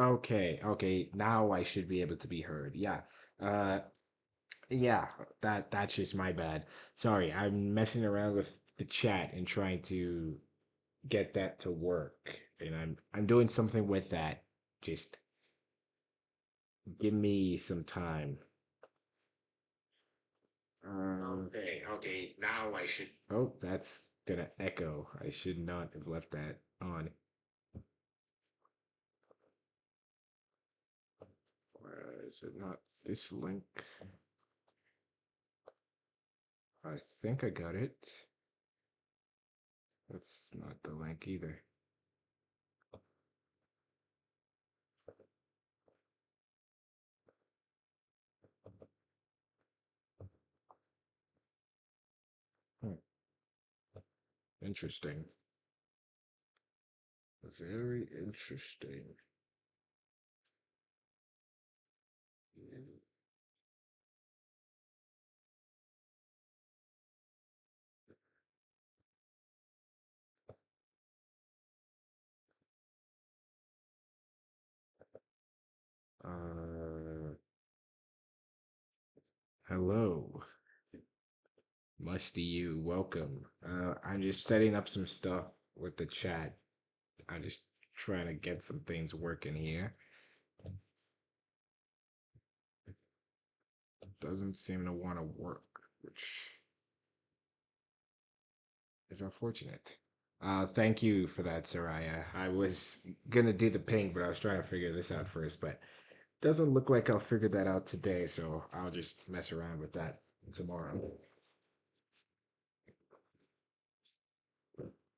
Okay, okay. Now I should be able to be heard. Yeah. Uh yeah, that's just my bad. Sorry, I'm messing around with the chat and trying to get that to work. And I'm doing something with that. Just give me some time. Okay, okay. Now I should. Oh, that's gonna echo. I should not have left that on. Where is it not this link? I think I got it. That's not the link either. Hmm, interesting. Very interesting. Uh, hello, Musty you. Welcome. I'm just setting up some stuff with the chat. I'm just trying to get some things working here. Doesn't seem to want to work, which is unfortunate. Thank you for that, Soraya. I was gonna do the ping, but I was trying to figure this out first, but doesn't look like I'll figure that out today, so I'll just mess around with that tomorrow.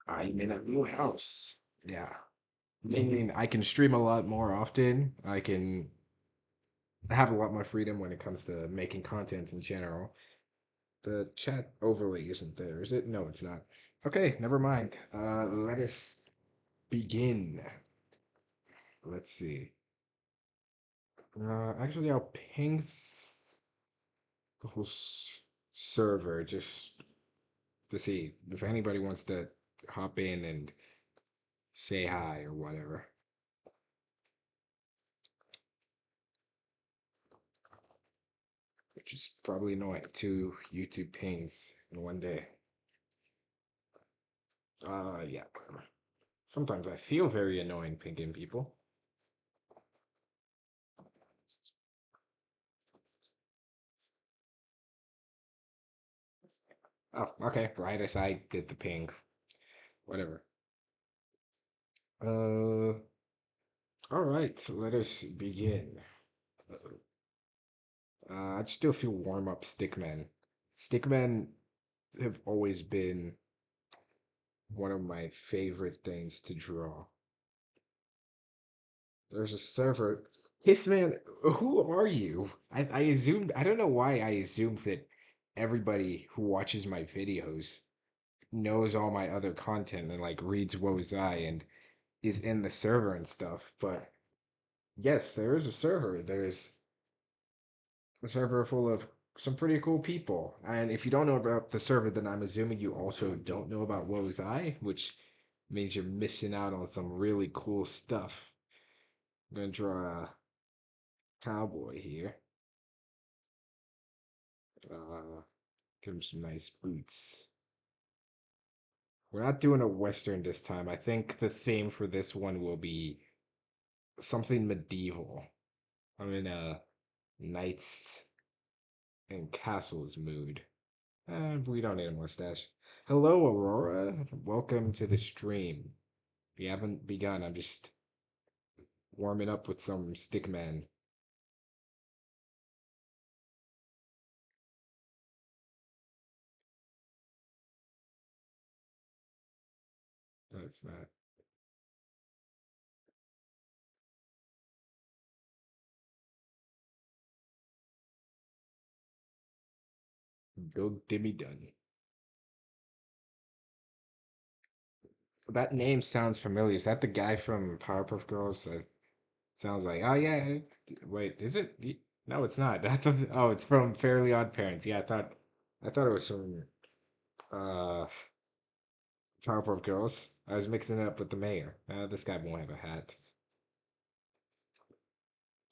I'm in a new house. Yeah. Meaning I can stream a lot more often. I can have a lot more freedom when it comes to making content in general. The chat overlay isn't there, is it? No, it's not. Okay, never mind. Let us begin. Let's see. Actually, I'll ping the whole server just to see if anybody wants to hop in and say hi or whatever. Which is probably annoying. Two YouTube pings in one day. Yeah. Sometimes I feel very annoying pinging people. Oh, okay. Right as I did the ping. Whatever. Uh, all right. Let us begin. I just do a few warm-up stickmen. Stickmen have always been one of my favorite things to draw. There's a server. Hissman, who are you? I assumed, I don't know why I assumed that everybody who watches my videos knows all my other content and like reads Woe's Eye and is in the server and stuff. But yes, there is a server. There's a server full of some pretty cool people. And if you don't know about the server, then I'm assuming you also don't know about Woe's Eye, which means you're missing out on some really cool stuff. I'm gonna draw a cowboy here. Uh, Give him some nice boots. We're not doing a western this time. I think the theme for this one will be something medieval. I'm in a knights and castles mood. We don't need a mustache. Hello, Aurora. Welcome to the stream. If you haven't begun, I'm just warming up with some stickman. That's not. Go dimmy done. That name sounds familiar. Is that the guy from Powerpuff Girls? Sounds like, oh yeah. Wait, is it? No, it's not. I thought, oh, it's from Fairly Odd Parents. Yeah, I thought it was from uh Powerpuff Girls. I was mixing it up with the mayor. This guy won't have a hat.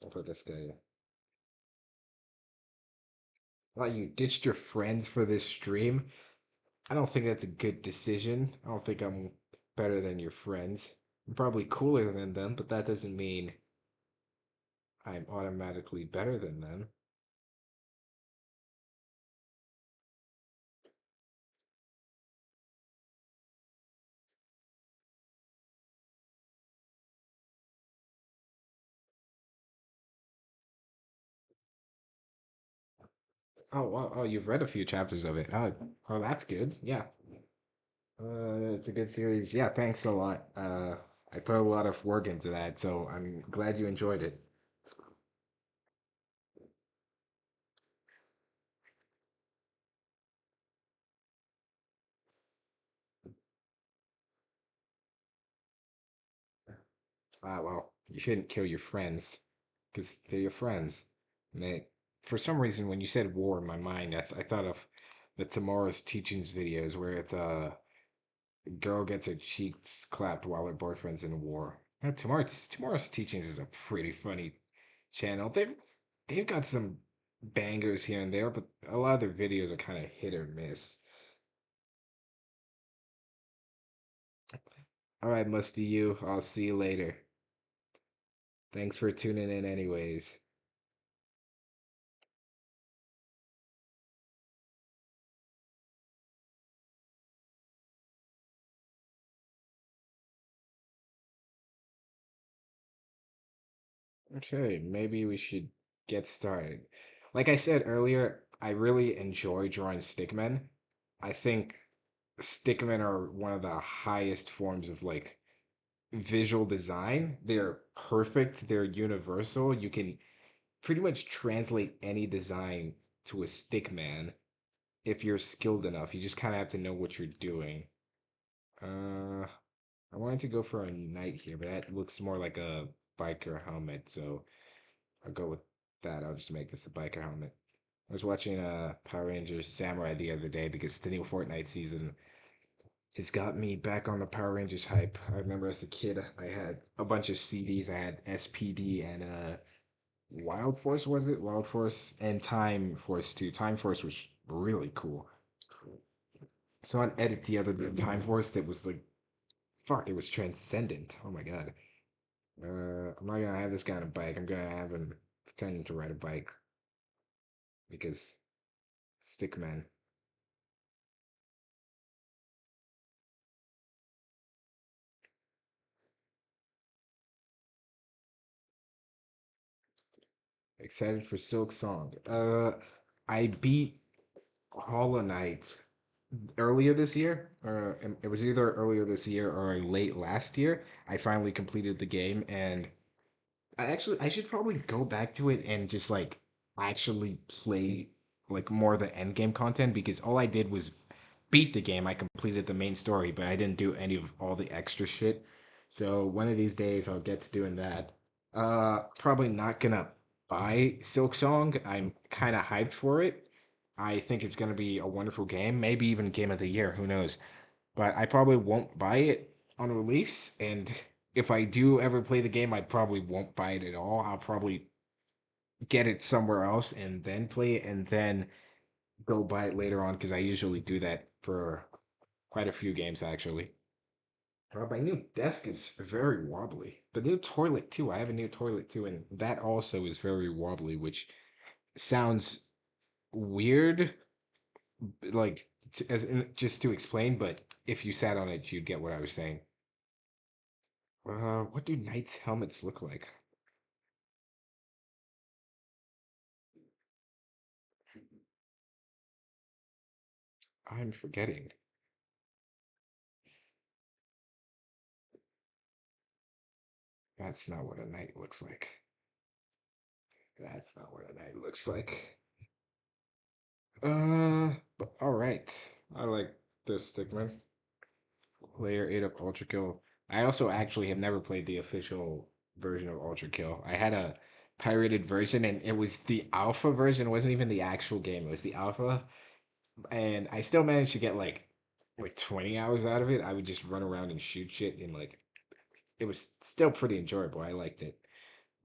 For this guy. Well, you ditched your friends for this stream? I don't think that's a good decision. I don't think I'm better than your friends. I'm probably cooler than them, but that doesn't mean I'm automatically better than them. Oh, well, oh, you've read a few chapters of it. Oh, that's good. Yeah. It's a good series. Yeah, thanks a lot. I put a lot of work into that, so I'm glad you enjoyed it. Well, you shouldn't kill your friends because they're your friends. And for some reason, when you said war in my mind, I thought of the Tomorrow's Teachings videos where it's a girl gets her cheeks clapped while her boyfriend's in war. Tomorrow's Teachings is a pretty funny channel. They've got some bangers here and there, but a lot of their videos are kind of hit or miss. All right, Musty you. I'll see you later. Thanks for tuning in anyways. Okay, maybe we should get started. Like I said earlier, I really enjoy drawing stickmen. I think stickmen are one of the highest forms of like visual design. They're perfect, they're universal. You can pretty much translate any design to a stickman if you're skilled enough. You just kind of have to know what you're doing. Uh, I wanted to go for a knight here, but that looks more like a biker helmet, so I'll go with that. I'll just make this a biker helmet. I was watching Power Rangers Samurai the other day because the new Fortnite season has got me back on the Power Rangers hype. I remember as a kid, I had a bunch of CDs. I had SPD and Wild Force, was it? Wild Force and Time Force 2. Time Force was really cool. Saw an edit the other day of Time Force that was like, fuck, it was transcendent. Oh my god. I'm not gonna have this guy on a bike. I'm gonna have him pretending to ride a bike because Stickman. Excited for Silk Song. I beat Hollow Knight earlier this year. It was either earlier this year or late last year. I finally completed the game, and I should probably go back to it and just like actually play like more of the end game content because all I did was beat the game. I completed the main story, but I didn't do any of all the extra shit. So one of these days I'll get to doing that. Probably not gonna buy Silk Song. I'm kind of hyped for it. I think it's gonna be a wonderful game, maybe even game of the year. Who knows? But I probably won't buy it on release. And if I do ever play the game, I probably won't buy it at all. I'll probably get it somewhere else and then play it and then go buy it later on because I usually do that for quite a few games actually. My new desk is very wobbly. The new toilet too. I have a new toilet too, and that also is very wobbly, which sounds weird, like just to explain. But if you sat on it, you'd get what I was saying. What do knights' helmets look like? I'm forgetting. That's not what a knight looks like. That's not what a knight looks like. But all right. I like this stickman. Layer 8 of Ultra Kill. I also actually have never played the official version of Ultra Kill. I had a pirated version and it was the alpha version. It wasn't even the actual game. It was the alpha. And I still managed to get like 20 hours out of it. I would just run around and shoot shit and like it was still pretty enjoyable. I liked it.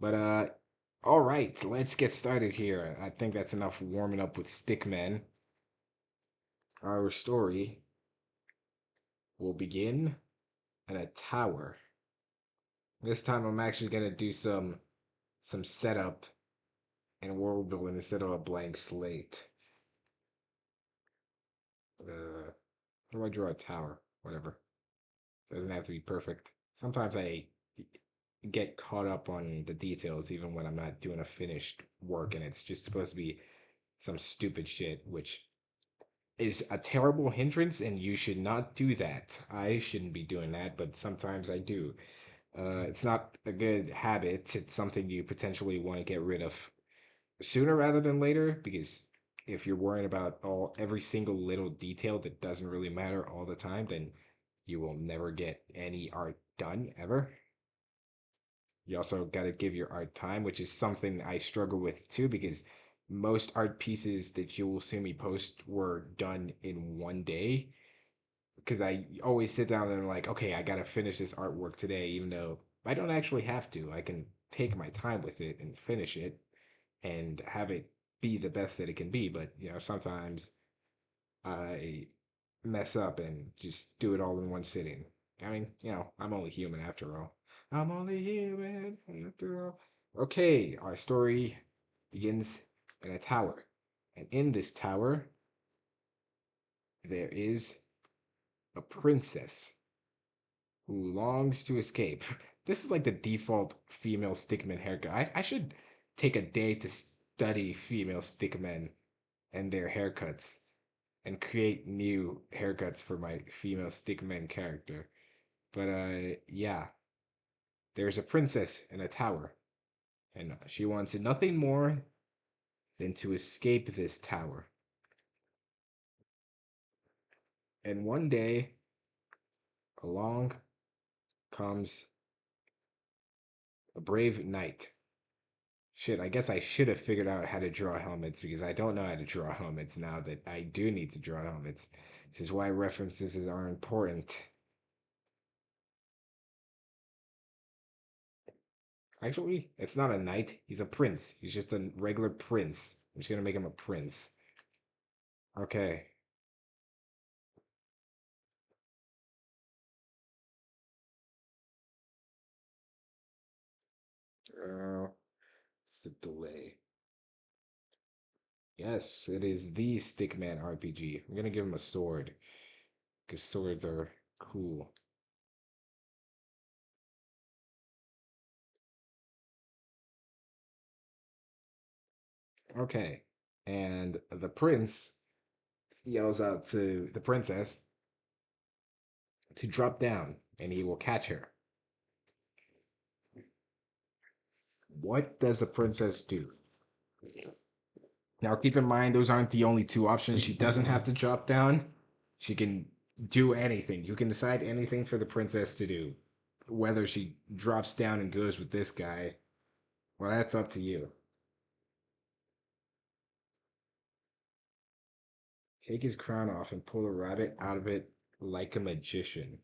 But All right, let's get started here. I think that's enough warming up with stickmen. Our story will begin in a tower. This time I'm actually gonna do some setup and world building instead of a blank slate. How do I draw a tower? Whatever. Doesn't have to be perfect. Sometimes I get caught up on the details even when I'm not doing a finished work and it's just supposed to be some stupid shit, which is a terrible hindrance and you should not do that. I shouldn't be doing that, but sometimes I do. It's not a good habit. It's something you potentially want to get rid of sooner rather than later because if you're worrying about all every single little detail that doesn't really matter all the time, then you will never get any art done ever. You also got to give your art time, which is something I struggle with too because most art pieces that you will see me post were done in one day because I always sit down and I'm like, okay, I got to finish this artwork today, even though I don't actually have to. I can take my time with it and finish it and have it be the best that it can be. But, sometimes I mess up and just do it all in one sitting. I mean, I'm only human after all. I'm only human after all. Okay, our story begins in a tower. And in this tower, there is a princess who longs to escape. This is like the default female stickman haircut. I should take a day to study female stickmen and their haircuts and create new haircuts for my female stickman character. But yeah, there's a princess in a tower, and she wants nothing more than to escape this tower. And one day, along comes a brave knight. Shit, I guess I should have figured out how to draw helmets because I don't know how to draw helmets now that I do need to draw helmets. This is why references are important. Actually, it's not a knight. He's a prince. He's just a regular prince. I'm just gonna make him a prince. Okay. It's the delay. Yes, it is the Stickman RPG. I'm gonna give him a sword because swords are cool. Okay. And the prince yells out to the princess to drop down and he will catch her. What does the princess do? Now, keep in mind, those aren't the only two options. She doesn't have to drop down. She can do anything. You can decide anything for the princess to do. Whether she drops down and goes with this guy, well, that's up to you. Take his crown off and pull a rabbit out of it like a magician.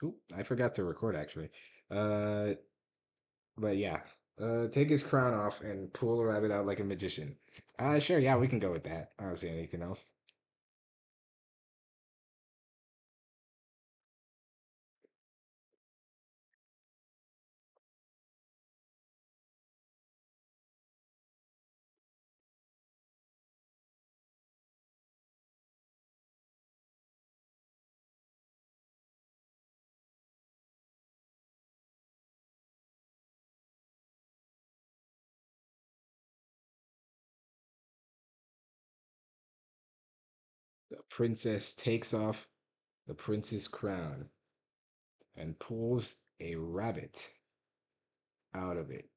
Ooh, I forgot to record actually. Uh, but yeah. Take his crown off and pull a rabbit out like a magician. Sure, yeah, we can go with that. I don't see anything else. The princess takes off the prince's crown and pulls a rabbit out of it.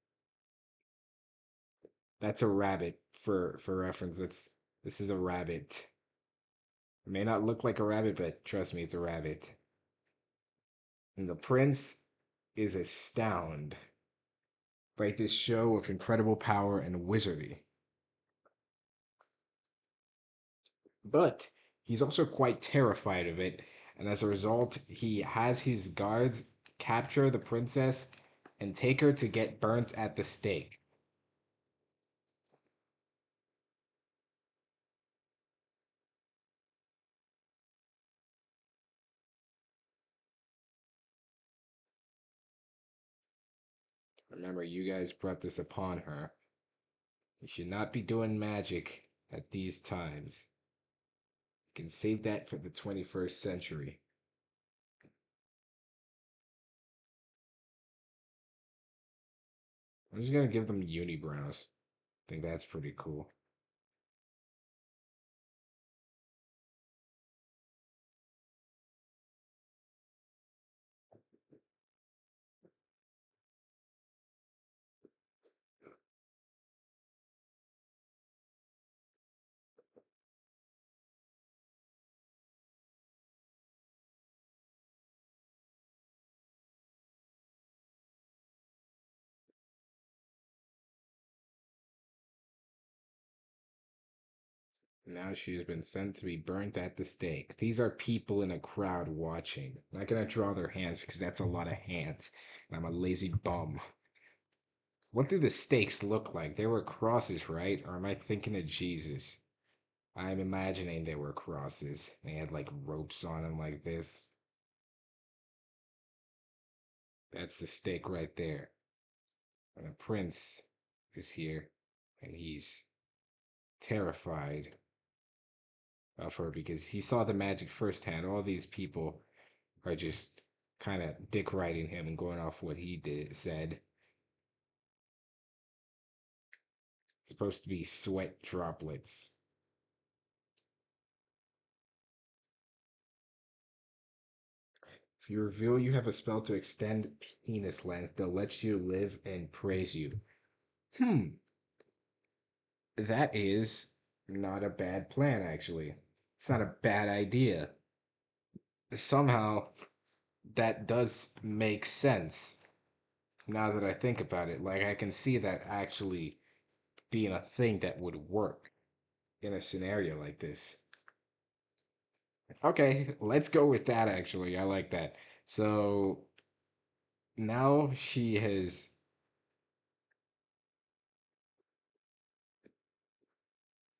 That's a rabbit for reference. This is a rabbit. It may not look like a rabbit, but trust me, it's a rabbit. And the prince is astounded by this show of incredible power and wizardry. But he's also quite terrified of it, and as a result, he has his guards capture the princess and take her to get burnt at the stake. Remember, you guys brought this upon her. You should not be doing magic at these times. You can save that for the 21st century. I'm just gonna give them unibrows. I think that's pretty cool. Now she has been sent to be burnt at the stake. These are people in a crowd watching. I'm not gonna draw their hands because that's a lot of hands. And I'm a lazy bum. What do the stakes look like? They were crosses, right? Or am I thinking of Jesus? I'm imagining they were crosses. They had like ropes on them like this. That's the stake right there. And the prince is here. And he's terrified of her because he saw the magic firsthand. All these people are just kind of dick riding him and going off what he said. It's supposed to be sweat droplets. If you reveal you have a spell to extend penis length, they'll let you live and praise you. Hmm, that is not a bad plan, actually. It's not a bad idea. Somehow, that does make sense now that I think about it. Like, I can see that actually being a thing that would work in a scenario like this. Okay, let's go with that actually. I like that. So now she has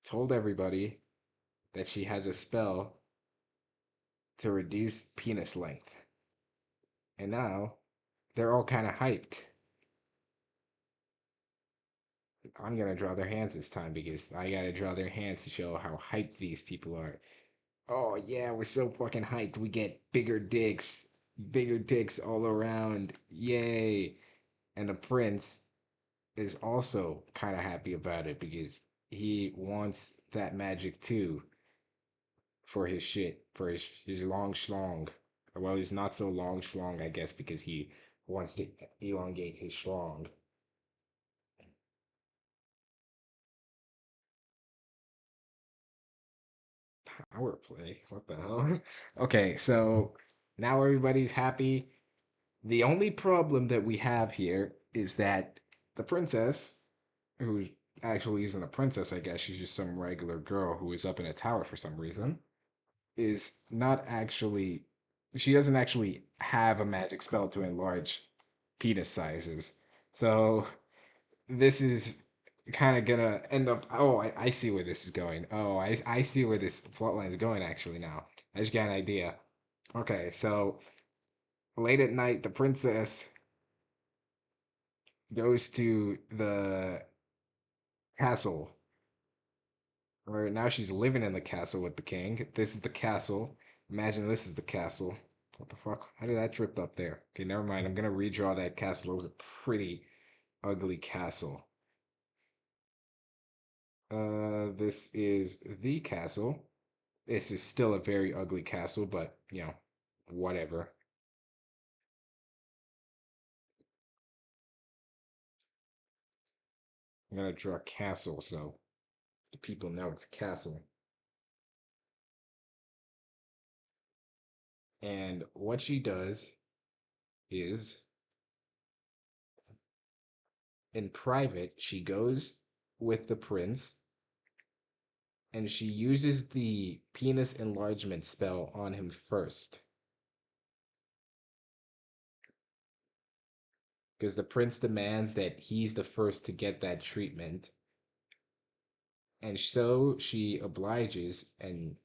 told everybody that she has a spell to reduce penis length. And now they're all kind of hyped. I'm gonna draw their hands this time because I gotta draw their hands to show how hyped these people are. Oh yeah, we're so fucking hyped. We get bigger dicks all around. Yay. And the prince is also kind of happy about it because he wants that magic too for his shit, for his long schlong. Well, he's not so long schlong, I guess, because he wants to elongate his schlong. Power play? What the hell? Okay, so now everybody's happy. The only problem that we have here is that the princess, who's actually isn't a princess, I guess, she's just some regular girl who is up in a tower for some reason, is not actually she doesn't actually have a magic spell to enlarge penis sizes. So this is kind of gonna end up. Oh, I see where this is going. Oh, I see where this plotline is going actually now. I just got an idea. Okay, so late at night, the princess goes to the castle, or now she's living in the castle with the king. This is the castle. Imagine this is the castle. What the fuck? How did that drift up there? Okay, never mind. I'm gonna redraw that castle. It was a pretty ugly castle. This is the castle. This is still a very ugly castle, but whatever. I'm gonna draw a castle so the people know it's a castle. And what she does is, in private, she goes with the prince and she uses the penis enlargement spell on him first. because the prince demands that he's the first to get that treatment, and so she obliges and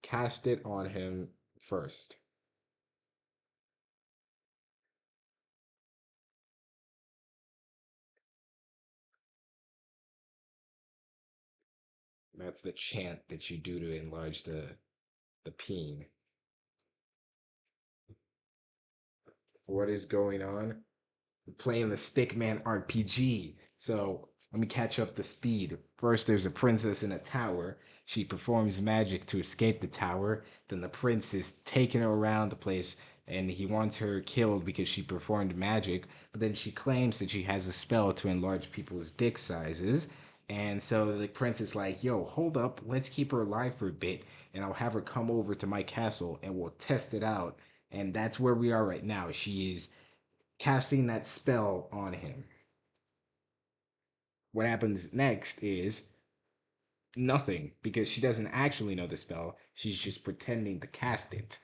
cast it on him first. That's the chant that you do to enlarge the peen. What is going on? Playing the Stickman RPG. So let me catch up the speed. First, there's a princess in a tower. She performs magic to escape the tower. Then the prince is taking her around the place and he wants her killed because she performed magic. But then she claims that she has a spell to enlarge people's dick sizes. And so the prince is like, yo, hold up, let's keep her alive for a bit, and I'll have her come over to my castle and we'll test it out. And that's where we are right now. She is casting that spell on him. What happens next is nothing because she doesn't actually know the spell. She's just pretending to cast it.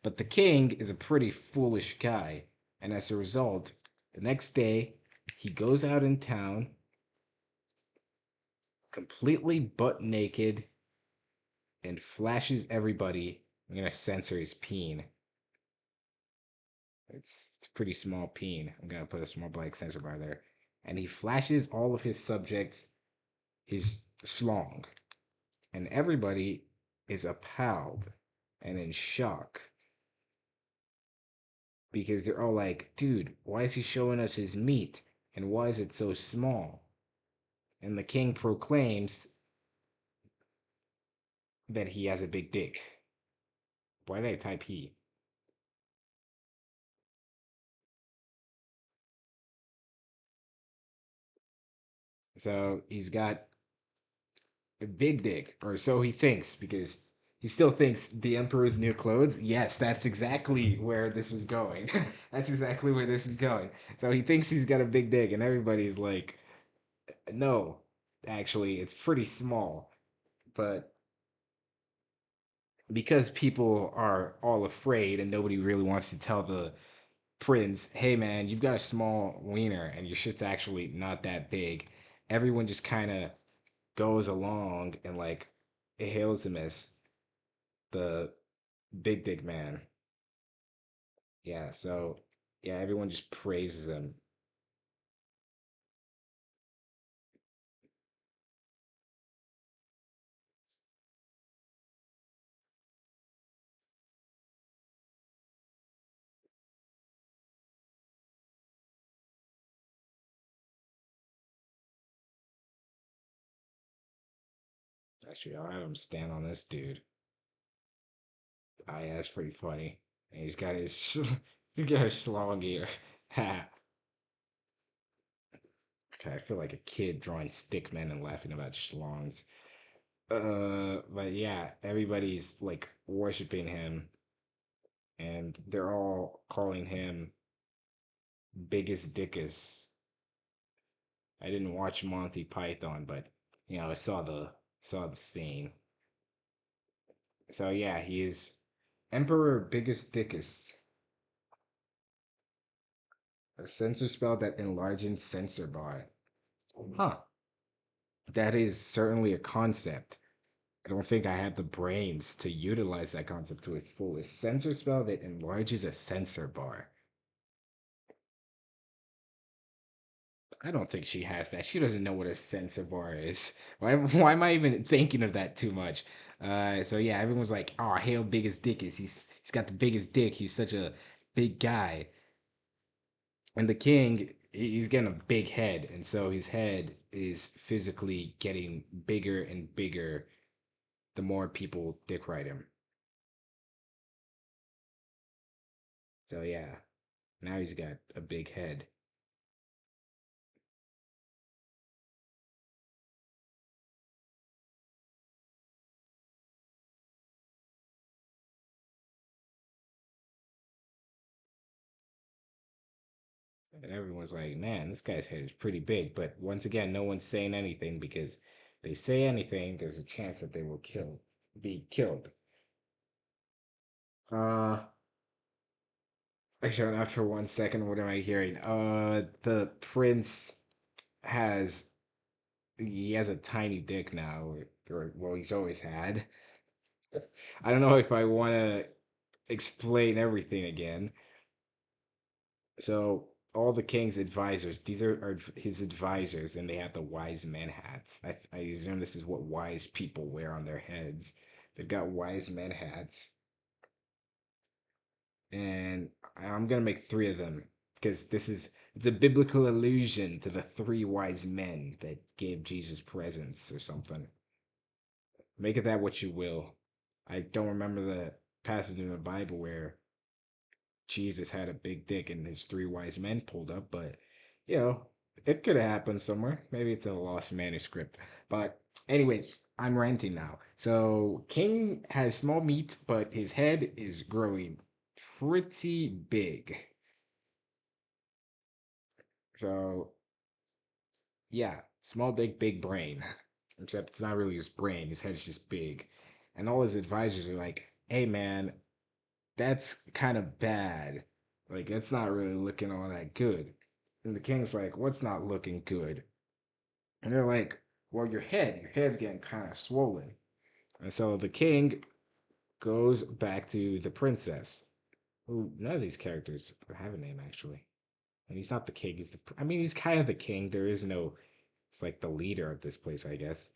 But the king is a pretty foolish guy, and as a result, the next day he goes out in town completely butt naked and flashes everybody. I'm gonna censor his peen. It's a pretty small peen. I'm gonna put a small black censor bar there. And he flashes all of his subjects his schlong, and everybody is appalled and in shock because they're all like, dude, why is he showing us his meat? And why is it so small? And the king proclaims that he has a big dick. Why did I type he? So he's got a big dick, or so he thinks, because he still thinks the emperor's new clothes. Yes, that's exactly where this is going. That's exactly where this is going. So he thinks he's got a big dick, and everybody's like, no, actually, it's pretty small. But because people are all afraid and nobody really wants to tell the prince, hey man, you've got a small wiener and your shit's actually not that big, everyone just kind of goes along and like hails him as the big dick man. Yeah, so yeah, everyone just praises him. Actually, I'll have him stand on this dude. Ah, yeah, that's pretty funny. And he's got his he's got his schlong here. Ha. Okay, I feel like a kid drawing stickmen and laughing about schlongs. But yeah, everybody's like worshiping him, and they're all calling him Biggest Dickus. I didn't watch Monty Python, but I saw the scene. So yeah, he is Emperor Biggest Dickus, a sensor spell that enlarges sensor bar. Huh. That is certainly a concept. I don't think I have the brains to utilize that concept to its fullest. Sensor spell that enlarges a sensor bar. I don't think she has that. She doesn't know what a sensor bar is. Why am I even thinking of that too much? So yeah, everyone's like, "Oh, hail biggest dick is he's got the biggest dick. He's such a big guy." And the king, he's getting a big head, and so his head is physically getting bigger and bigger the more people dick ride him. So yeah, now he's got a big head. And everyone's like, man, this guy's head is pretty big. But once again, no one's saying anything because they say anything, there's a chance that they will be killed. Uh, I shut up for 1 second. What am I hearing? The prince has he has a tiny dick now. Or well, he's always had. I don't know if I want to explain everything again. So all the king's advisors, these are his advisors, and they have the wise men hats. I assume this is what wise people wear on their heads. They've got wise men hats, and I'm gonna make three of them because it's a biblical allusion to the three wise men that gave Jesus presents or something. Make of that what you will. I don't remember the passage in the Bible where Jesus had a big dick and his three wise men pulled up, but you know, it could have happened somewhere. Maybe it's in a lost manuscript. But anyways, I'm ranting now. So King has small meat, but his head is growing pretty big. So yeah, small dick, big brain. Except it's not really his brain, his head's just big. And all his advisors are like, hey man, that's kind of bad. Like, that's not really looking all that good. And the king's like, what's not looking good? And they're like, well, your head's getting kind of swollen. And so the king goes back to the princess, who none of these characters have a name actually. And he's not the king. I mean, he's kind of the king. There is no, it's like the leader of this place, I guess.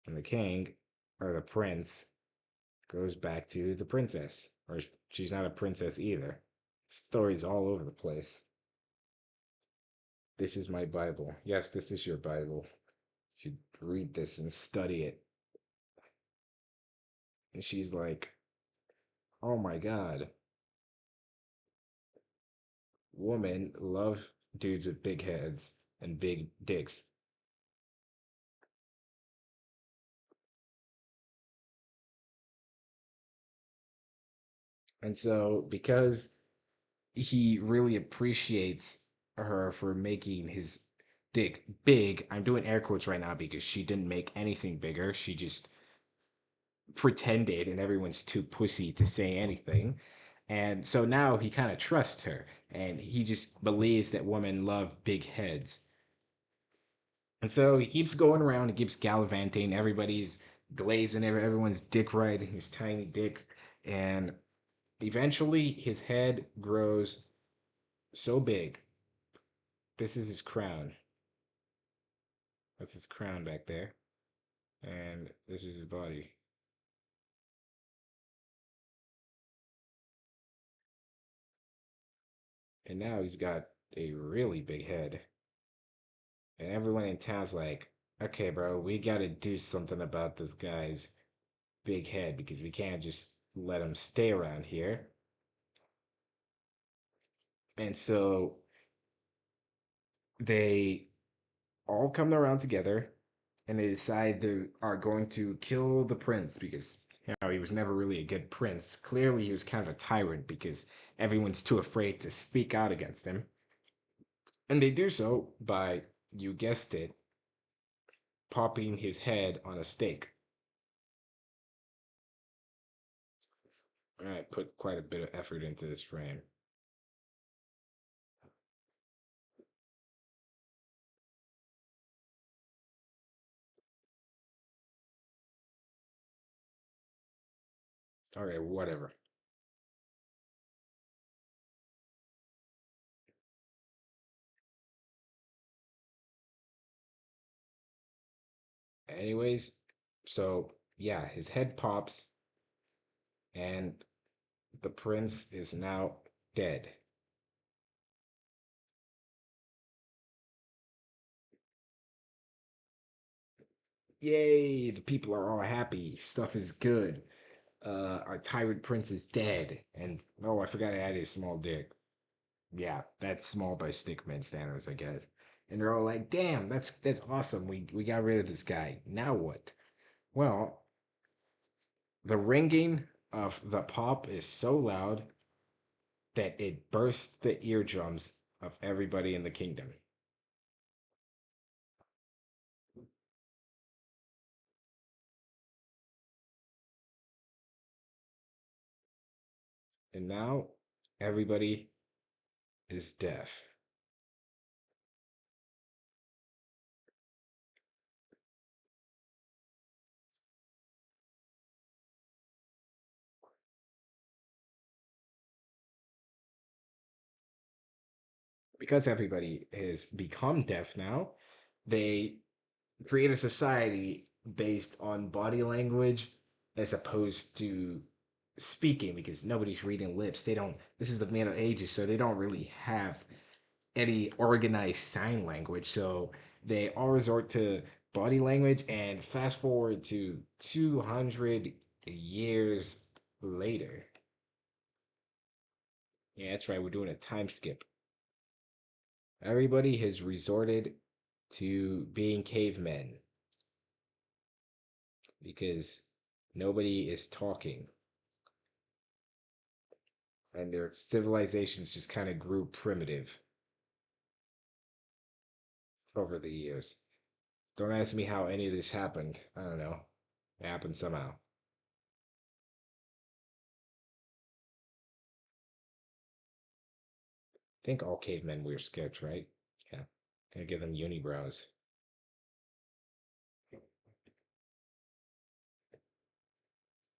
And the king, or the prince, goes back to the princess. Or she's not a princess either. Stories all over the place. This is my Bible. Yes, this is your Bible. You should read this and study it. And she's like, oh my God, women love dudes with big heads and big dicks. And so, because he really appreciates her for making his dick big, I'm doing air quotes right now because she didn't make anything bigger. She just pretended, and everyone's too pussy to say anything. And so now he kind of trusts her, and he just believes that women love big heads. And so he keeps going around, he keeps gallivanting. Everybody's glazing everyone's dick riding his tiny dick. And eventually his head grows so big. This is his crown. That's his crown back there. And this is his body. And now he's got a really big head. And everyone in town's like, okay, bro, we gotta do something about this guy's big head because we can't just let him stay around here. And so they all come around together and they decide they are going to kill the prince because he was never really a good prince. Clearly, he was kind of a tyrant because everyone's too afraid to speak out against him. And they do so by, you guessed it, popping his head on a stake. I put quite a bit of effort into this frame. Okay, whatever. Anyways, so yeah, his head pops, and the prince is now dead. Yay, the people are all happy. Stuff is good. Our tyrant prince is dead. And oh, I forgot I had his small dick. Yeah, that's small by stickman standards, I guess. And they're all like, "Damn, that's awesome. We got rid of this guy. Now what?" Well, the ringing of the pop is so loud that it bursts the eardrums of everybody in the kingdom. And now Everybody is deaf. Because everybody has become deaf now, they create a society based on body language as opposed to speaking because nobody's reading lips. They don't, this is the Middle Ages, so they don't really have any organized sign language. So they all resort to body language. And fast forward to 200 years later. Yeah, that's right. We're doing a time skip. Everybody has resorted to being cavemen because nobody is talking and their civilizations just kind of grew primitive over the years. Don't ask me how any of this happened. I don't know. It happened somehow. I think all cavemen wear skirts, right? Yeah. Gonna give them unibrows.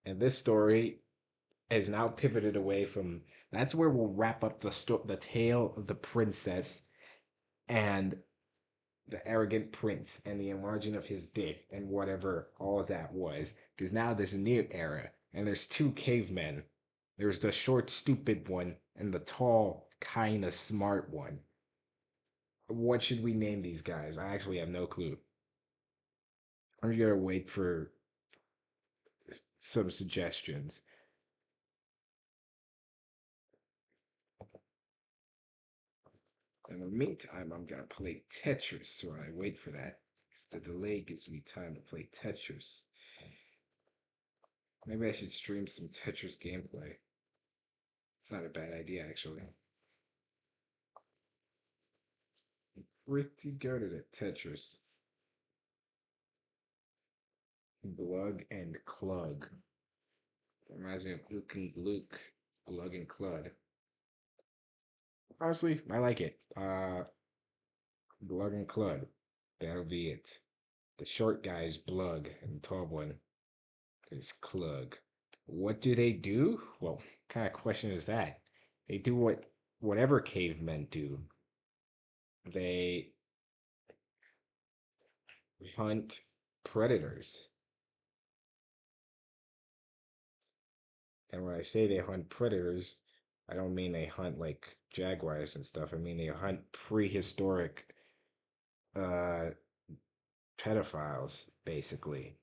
And this story has now pivoted away from. That's where we'll wrap up the tale of the princess and the arrogant prince and the enlarging of his dick and whatever all of that was. Because now there's a new era and there's two cavemen. There's the short, stupid one and the tall, kind of smart one. What should we name these guys? I actually have no clue. I'm just gonna wait for some suggestions. In the meantime, I'm gonna play Tetris while I wait for that. Because the delay gives me time to play Tetris. Maybe I should stream some Tetris gameplay. It's not a bad idea, actually. Pretty good at it, Tetris. Glug and Clug. Reminds me of Ook and Luke. Glug and Clud. Honestly, I like it. Glug and Clud. That'll be it. The short guy is Blug, and the tall one is Clug. What do they do? Well, what kind of question is that? They do whatever cavemen do. They hunt predators. And when I say they hunt predators, I don't mean they hunt like jaguars and stuff. I mean they hunt prehistoric uh pedophiles, basically.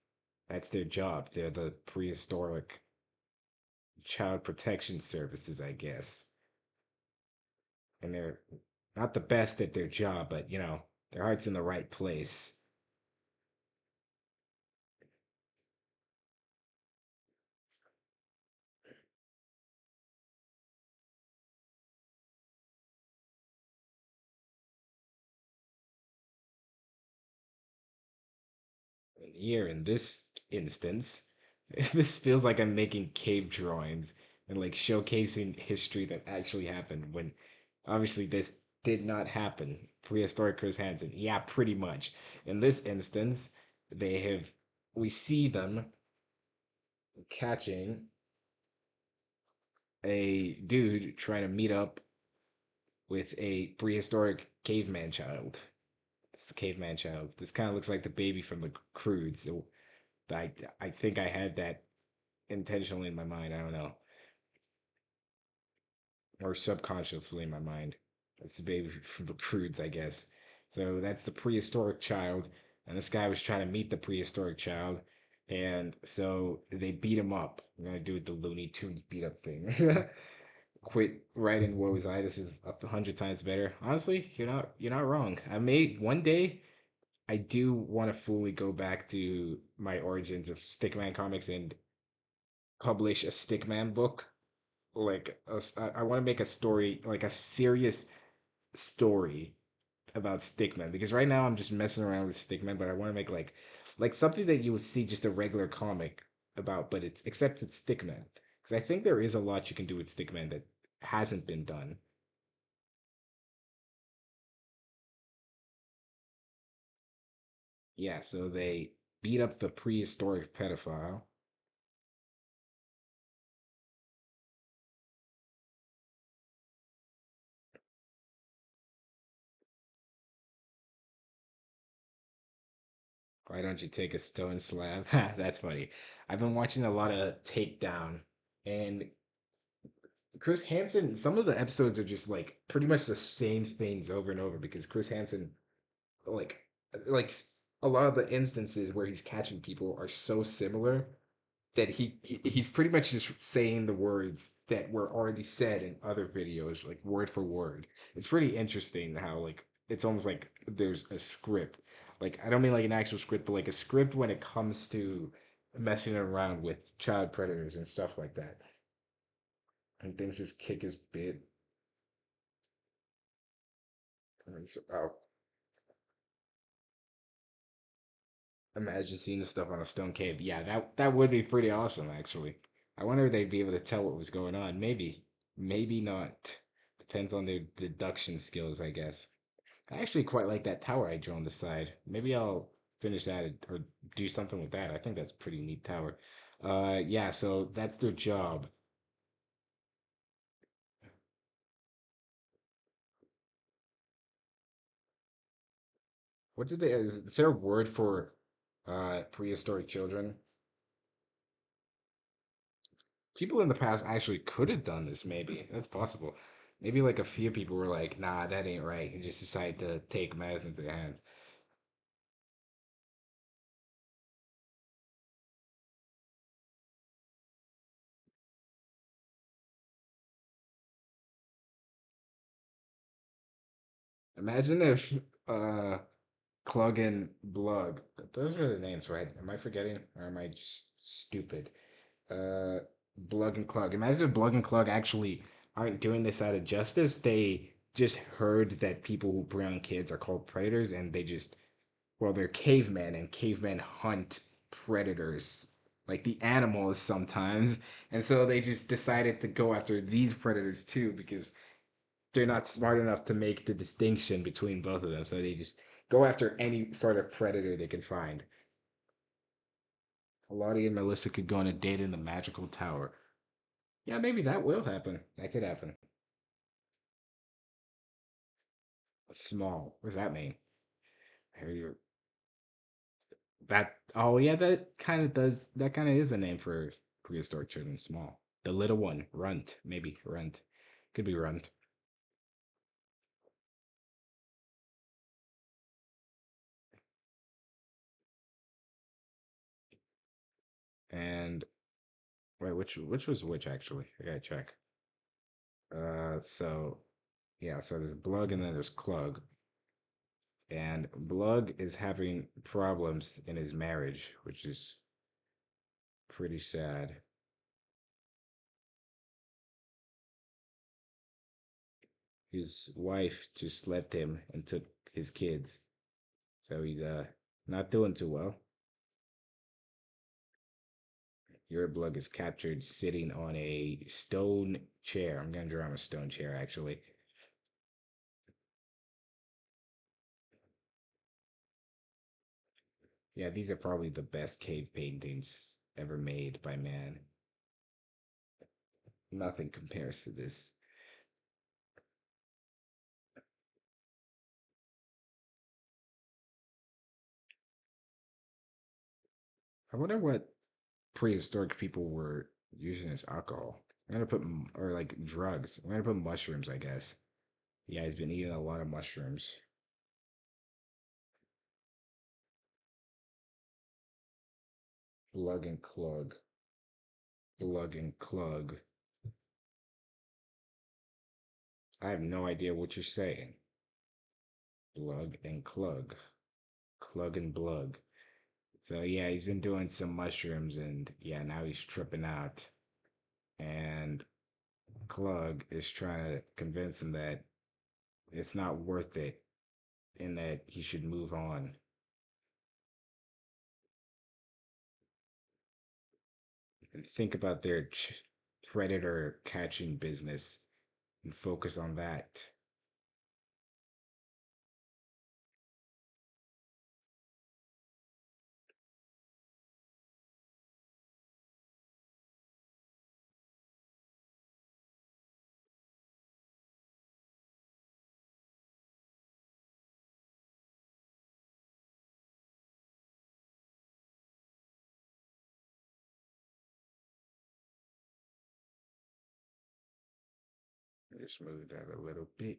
That's their job. They're the prehistoric child protection services, I guess. And they're not the best at their job, but their heart's in the right place. And here in this instance, this feels like I'm making cave drawings and like showcasing history that actually happened when obviously this did not happen. Prehistoric Chris Hansen. Yeah, pretty much. In this instance, they have we see them catching a dude trying to meet up with a prehistoric caveman child. It's the caveman child. This kind of looks like the baby from the Crudes. So I think I had that intentionally in my mind. I don't know, or subconsciously in my mind. That's the baby from the Crudes, I guess. So that's the prehistoric child, and this guy was trying to meet the prehistoric child, and so they beat him up. I'm gonna do it the Looney Tunes beat up thing. Quit writing "Woe is I." This is 100 times better. Honestly, you're not wrong. I may one day. I do want to fully go back to my origins of Stickman comics and publish a Stickman book. I want to make a story, like a serious story about Stickman because right now I'm just messing around with Stickman, but I want to make like something that you would see just a regular comic about, but it's except it's Stickman because I think there is a lot you can do with Stickman that hasn't been done. Yeah, so they beat up the prehistoric pedophile. Why don't you take a stone slab? That's funny. I've been watching a lot of Takedown, and Chris Hansen, some of the episodes are just like pretty much the same things over and over because Chris Hansen, like, like a lot of the instances where he's catching people are so similar that he's pretty much just saying the words that were already said in other videos, like word for word. It's pretty interesting how like it's almost like there's a script. Like I don't mean like an actual script, but like a script when it comes to messing around with child predators and stuff like that. And thinks his kick is bit. Oh, imagine seeing this stuff on a stone cave. Yeah, that would be pretty awesome, actually. I wonder if they'd be able to tell what was going on. Maybe, maybe not. Depends on their deduction skills, I guess. I actually quite like that tower I drew on the side. Maybe I'll finish that or do something with that. I think that's a pretty neat tower. Yeah, so that's their job. What did they? Is there a word for prehistoric children? People in the past actually could have done this, maybe. That's possible. Maybe like a few people were like, nah, that ain't right, and just decided to take matters into their hands. Imagine if Clug and Blug, those are the names, right? Am I forgetting or am I just stupid? Uh, Blug and Clug. Imagine if Blug and Clug actually aren't doing this out of justice. They just heard that people who prey on kids are called predators and they just well, they're cavemen, and cavemen hunt predators, like the animals sometimes. And so they just decided to go after these predators too because they're not smart enough to make the distinction between both of them. So they just go after any sort of predator they can find. Lottie and Melissa could go on a date in the magical tower. Yeah, maybe that will happen. That could happen. Small. What does that mean? Here you that oh yeah, that kind of does that kind of is a name for prehistoric children. Small. The little one, runt, maybe runt, could be runt. And wait, which was which actually? I gotta check. So yeah, so there's Blug and then there's Clug, and Blug is having problems in his marriage, which is pretty sad. His wife just left him and took his kids, so he's not doing too well. Your Blug is captured sitting on a stone chair. I'm gonna draw him a stone chair actually. Yeah, these are probably the best cave paintings ever made by man. Nothing compares to this. I wonder what prehistoric people were using as alcohol. I'm gonna put or like drugs. I'm gonna put mushrooms, I guess. Yeah, he's been eating a lot of mushrooms. Plug and clug. Plug and clug. I have no idea what you're saying. Plug and clug. Clug and blug. So yeah, he's been doing some mushrooms and yeah, now he's tripping out. And Clug is trying to convince him that it's not worth it and that he should move on and think about their predator catching business. and focus on that. Just move that a little bit.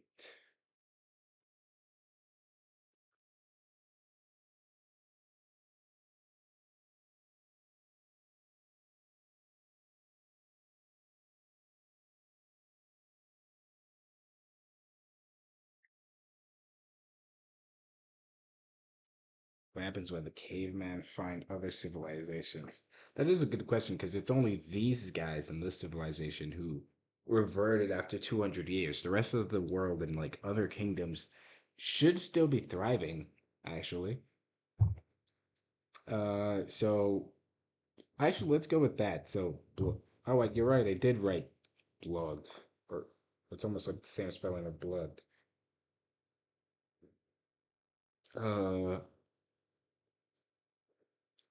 What happens when the caveman find other civilizations? That is a good question because it's only these guys in this civilization who reverted after 200 years. The rest of the world and like other kingdoms should still be thriving, actually. So actually, let's go with that. So, oh, wait, you're right. I did write blood, or it's almost like the same spelling of blood. Uh,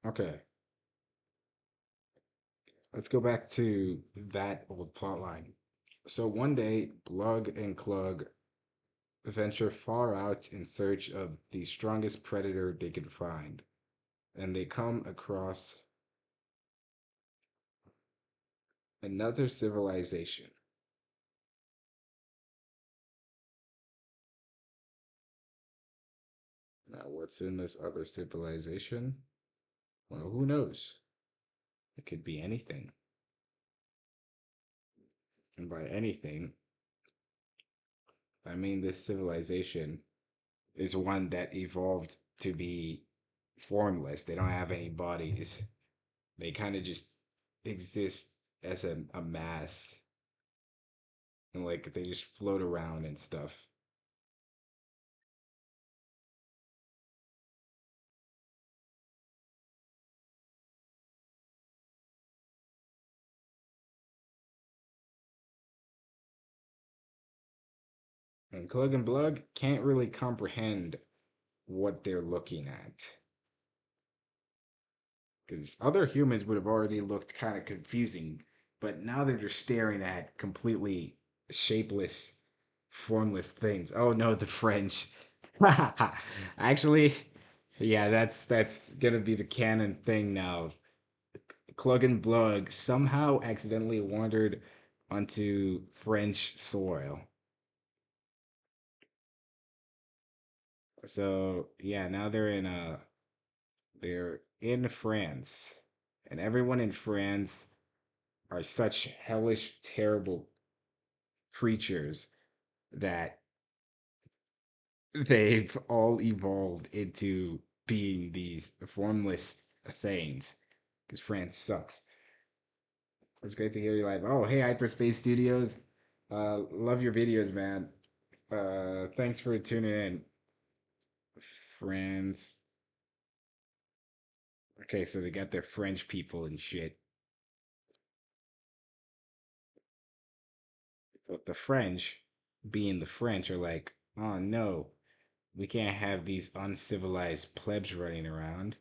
okay. Let's go back to that old plot line. So one day, Blug and Clug venture far out in search of the strongest predator they could find, and they come across another civilization. Now, what's in this other civilization? Well, who knows? It could be anything. And by anything, I mean this civilization is one that evolved to be formless. They don't have any bodies. They kind of just exist as a mass, and like they just float around and stuff. And Clug and Blug can't really comprehend what they're looking at. Because other humans would have already looked kind of confusing, but now they're just staring at completely shapeless, formless things. Oh no, the French. Actually, yeah, that's gonna be the canon thing now. Clug and Blug somehow accidentally wandered onto French soil. So yeah, now they're in France, and everyone in France are such hellish, terrible creatures that they've all evolved into being these formless things. Because France sucks. It's great to hear you like, oh, hey, Hyperspace Studios. Love your videos, man. Thanks for tuning in. France. Okay, so they got their French people and shit. But the French, being the French, are like, oh no, we can't have these uncivilized plebs running around.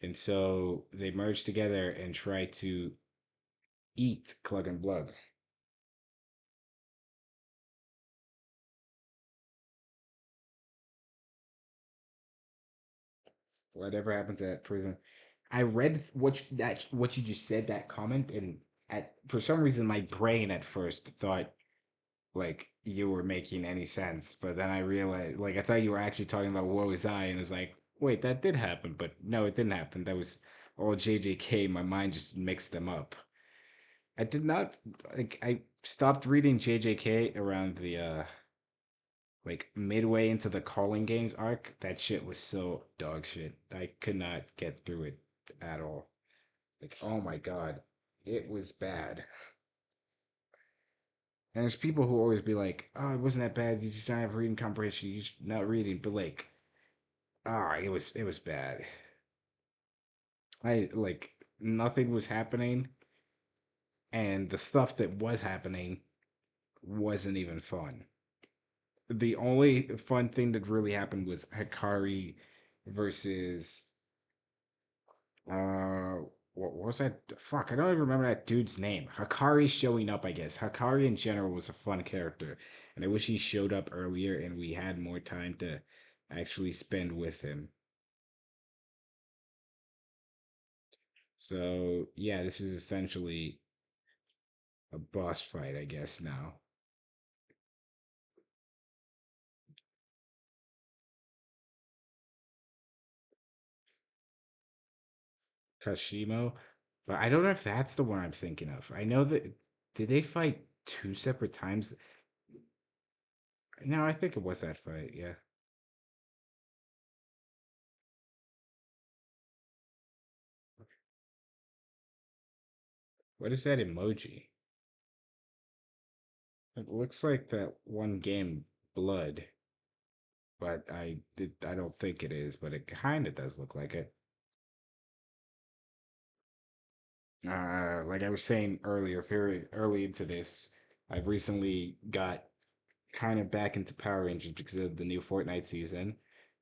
And so they merge together and try to eat Clug and Blug. Whatever happens at that prison. I read what you just said, that comment, and at for some reason my brain at first thought like you were making any sense, but then I realized like I thought you were actually talking about Woe Is I, and it's like, wait, that did happen, but no, it didn't happen. That was all JJK. My mind just mixed them up. I did not like I stopped reading JJK around the like midway into the Calling Games arc. That shit was so dog shit. I could not get through it at all. Like, oh my god, it was bad. And there's people who always be like, "Oh, it wasn't that bad. You just don't have reading comprehension. You just not reading." But like, ah, it was bad. I like nothing was happening, and the stuff that was happening wasn't even fun. The only fun thing that really happened was Hikari versus uh what was that? Fuck, I don't even remember that dude's name. Hikari showing up, I guess. Hikari in general was a fun character, and I wish he showed up earlier and we had more time to actually spend with him. So yeah, this is essentially a boss fight, I guess now. Kashimo, but I don't know if that's the one I'm thinking of. I know that did they fight two separate times? No, I think it was that fight. Yeah. What is that emoji? It looks like that one game, Blood, but I don't think it is, but it kind of does look like it. Like I was saying earlier, very early into this, I've recently got kind of back into Power Rangers because of the new Fortnite season,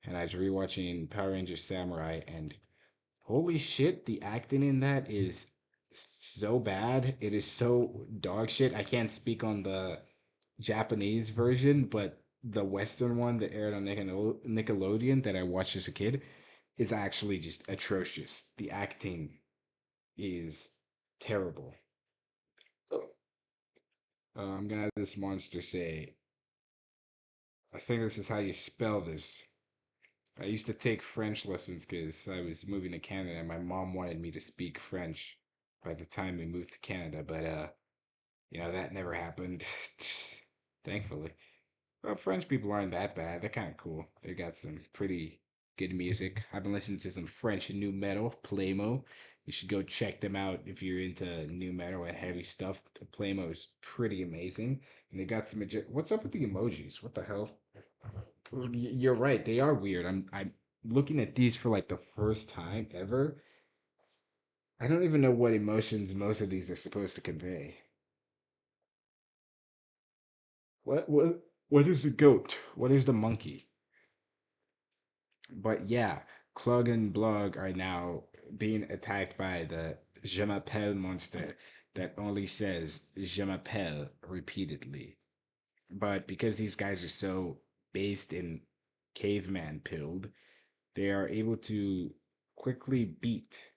and I was rewatching Power Rangers Samurai, and holy shit, the acting in that is so bad. It is so dog shit. I can't speak on the Japanese version, but the Western one that aired on Nickelodeon that I watched as a kid is actually just atrocious. The acting is terrible. I'm gonna have this monster say, I think this is how you spell this. I used to take French lessons because I was moving to Canada and my mom wanted me to speak French by the time we moved to Canada, but that never happened. Thankfully. Well, French people aren't that bad. They're kind of cool. They got some pretty good music. I've been listening to some French new metal, Playmo. You should go check them out if you're into new metal and heavy stuff. Playmo is pretty amazing, and they got some. What's up with the emojis? What the hell? You're right. They are weird. I'm looking at these for like the first time ever. I don't even know what emotions most of these are supposed to convey. What is the goat? What is the monkey? But yeah, Clug and Blug are now being attacked by the Je m'appelle monster that only says Je m'appelle repeatedly. But because these guys are so based in caveman build, they are able to quickly beat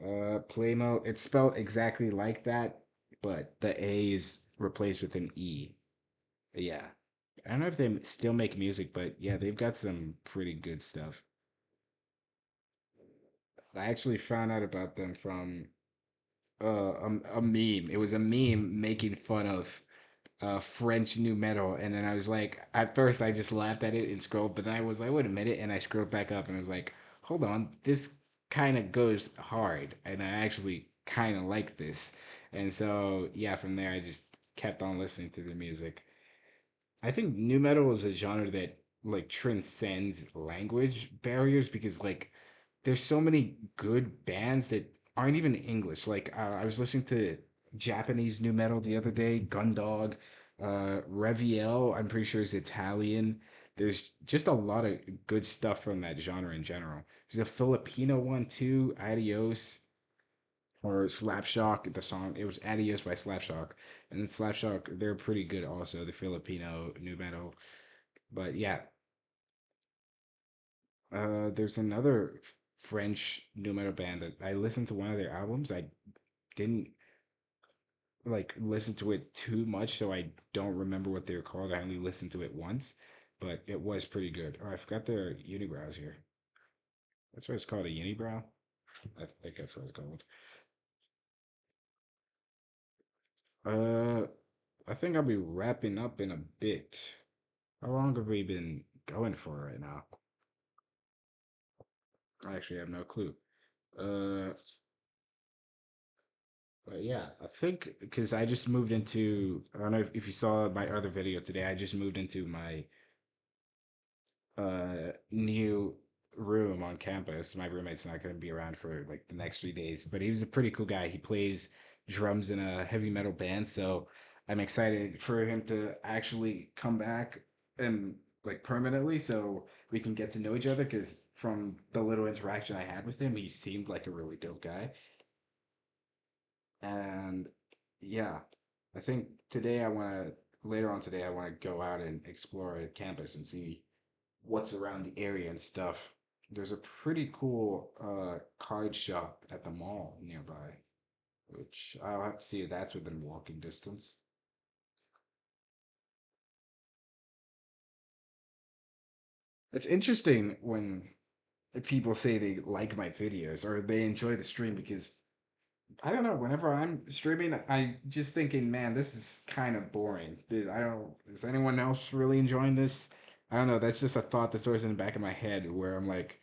Playmo. It's spelled exactly like that, but the A is replaced with an E. Yeah. I don't know if they still make music, but yeah, they've got some pretty good stuff. I actually found out about them from a meme. It was a meme making fun of French new metal, and then I was like, at first I just laughed at it and scrolled, but then I was like, wait a minute, and I scrolled back up and I was like, hold on, this kind of goes hard, and I actually kind of like this, and so yeah, from there I just kept on listening to the music. I think new metal is a genre that like transcends language barriers because like there's so many good bands that aren't even English. Like I was listening to Japanese new metal the other day, Gundog, Reviel. I'm pretty sure is Italian. There's just a lot of good stuff from that genre in general. There's a Filipino one too, Adios or Slapshock. The song it was Adios by Slapshock, and then Slapshock they're pretty good also. The Filipino new metal, but yeah, there's another French nu metal band that I listened to one of their albums. I didn't like listen to it too much, so I don't remember what they're called. I only listened to it once, but it was pretty good. Oh, I forgot their unibrows here. That's what it's called, a unibrow. I think that's what it's called. Uh, I think I'll be wrapping up in a bit. How long have we been going for right now? I actually have no clue. Uh, But yeah, I think because I just moved into, I don't know if you saw my other video today, I just moved into my new room on campus. My roommate's not going to be around for like the next 3 days, but he was a pretty cool guy. He plays drums in a heavy metal band, so I'm excited for him to actually come back and like permanently so we can get to know each other because from the little interaction I had with him, he seemed like a really dope guy. And yeah, I think today I want to, later on today, I want to go out and explore a campus and see what's around the area and stuff. There's a pretty cool card shop at the mall nearby, which I'll have to see if that's within walking distance. It's interesting when people say they like my videos or they enjoy the stream because I don't know, whenever I'm streaming, I just thinking, man, this is kind of boring. I don't, is anyone else really enjoying this? I don't know. That's just a thought that's always in the back of my head where I'm like,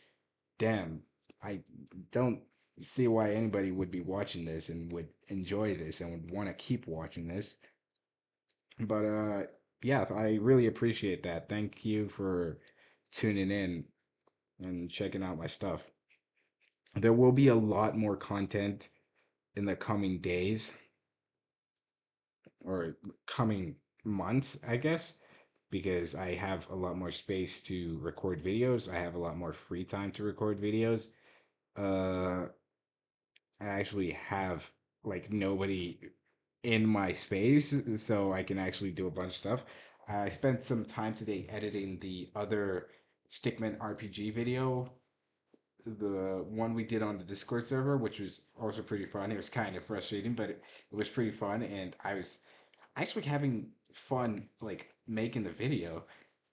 damn, I don't see why anybody would be watching this and would enjoy this and would want to keep watching this. But yeah, I really appreciate that. Thank you for tuning in and checking out my stuff. There will be a lot more content in the coming days or coming months, I guess, because I have a lot more space to record videos. I have a lot more free time to record videos. Uh, I actually have like nobody in my space, so I can actually do a bunch of stuff. I spent some time today editing the other Stickman RPG video, the one we did on the Discord server, which was also pretty fun. It was kind of frustrating, but it was pretty fun, and I was actually having fun like making the video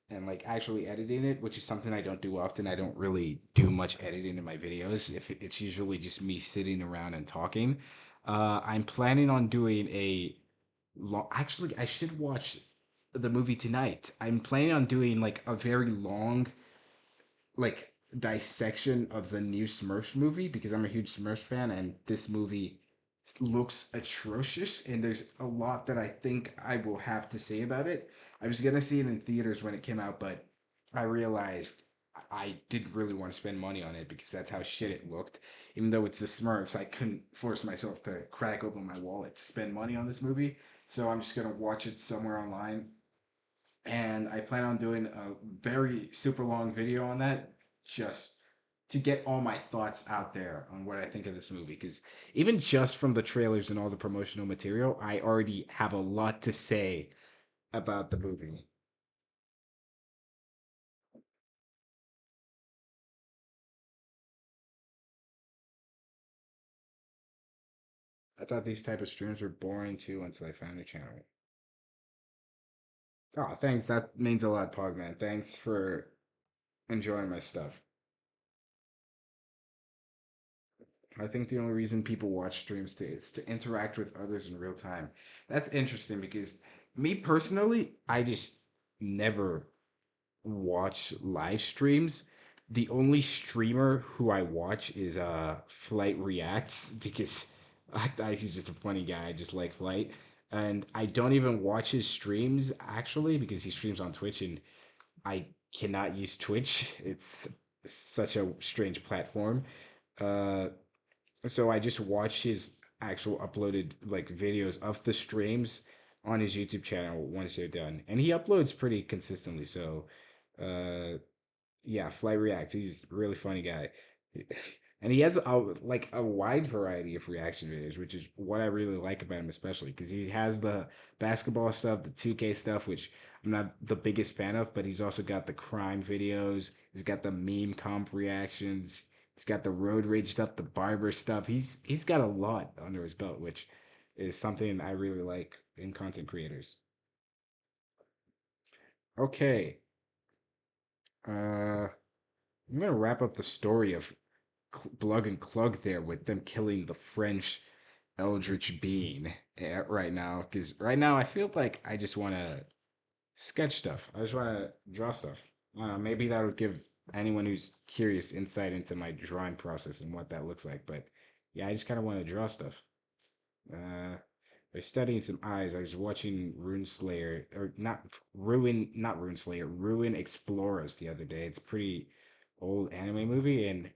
and like actually editing it, which is something I don't do often. I don't really do much editing in my videos. If it's usually just me sitting around and talking. I'm planning on doing a long. Actually, I should watch the movie tonight. I'm planning on doing like a very long like dissection of the new Smurfs movie because I'm a huge Smurfs fan and this movie looks atrocious and there's a lot that I think I will have to say about it. I was gonna see it in theaters when it came out, but I realized I didn't really want to spend money on it because that's how shit it looked. Even though it's the Smurfs, I couldn't force myself to crack open my wallet to spend money on this movie. So I'm just gonna watch it somewhere online and I plan on doing a very super long video on that just to get all my thoughts out there on what I think of this movie. Because even just from the trailers and all the promotional material, I already have a lot to say about the movie. I thought these type of streams were boring too until I found a channel. Oh, thanks. That means a lot, Pogman. Thanks for enjoying my stuff. I think the only reason people watch streams to is to interact with others in real time. That's interesting because me personally, I just never watch live streams. The only streamer who I watch is Flight Reacts because he's just a funny guy. I just like Flight. And I don't even watch his streams actually because he streams on Twitch and I cannot use Twitch. It's such a strange platform. Uh, so I just watch his actual uploaded like videos of the streams on his YouTube channel once they're done, and he uploads pretty consistently. So, uh, yeah, Fly Reacts. He's a really funny guy. And he has a wide variety of reaction videos, which is what I really like about him, especially because he has the basketball stuff, the 2K stuff, which I'm not the biggest fan of, but he's also got the crime videos. He's got the meme comp reactions. He's got the road rage stuff, the barber stuff. He's got a lot under his belt, which is something I really like in content creators. Okay, I'm gonna wrap up the story of Blug and Clug there with them killing the French Eldritch Being right now. Because right now I feel like I just want to sketch stuff. I just want to draw stuff. Maybe that would give anyone who's curious insight into my drawing process and what that looks like. But yeah, I just kind of want to draw stuff. I was studying some eyes. I was watching Rune Slayer, or not Rune Slayer, Ruin Explorers the other day. It's a pretty old anime movie, and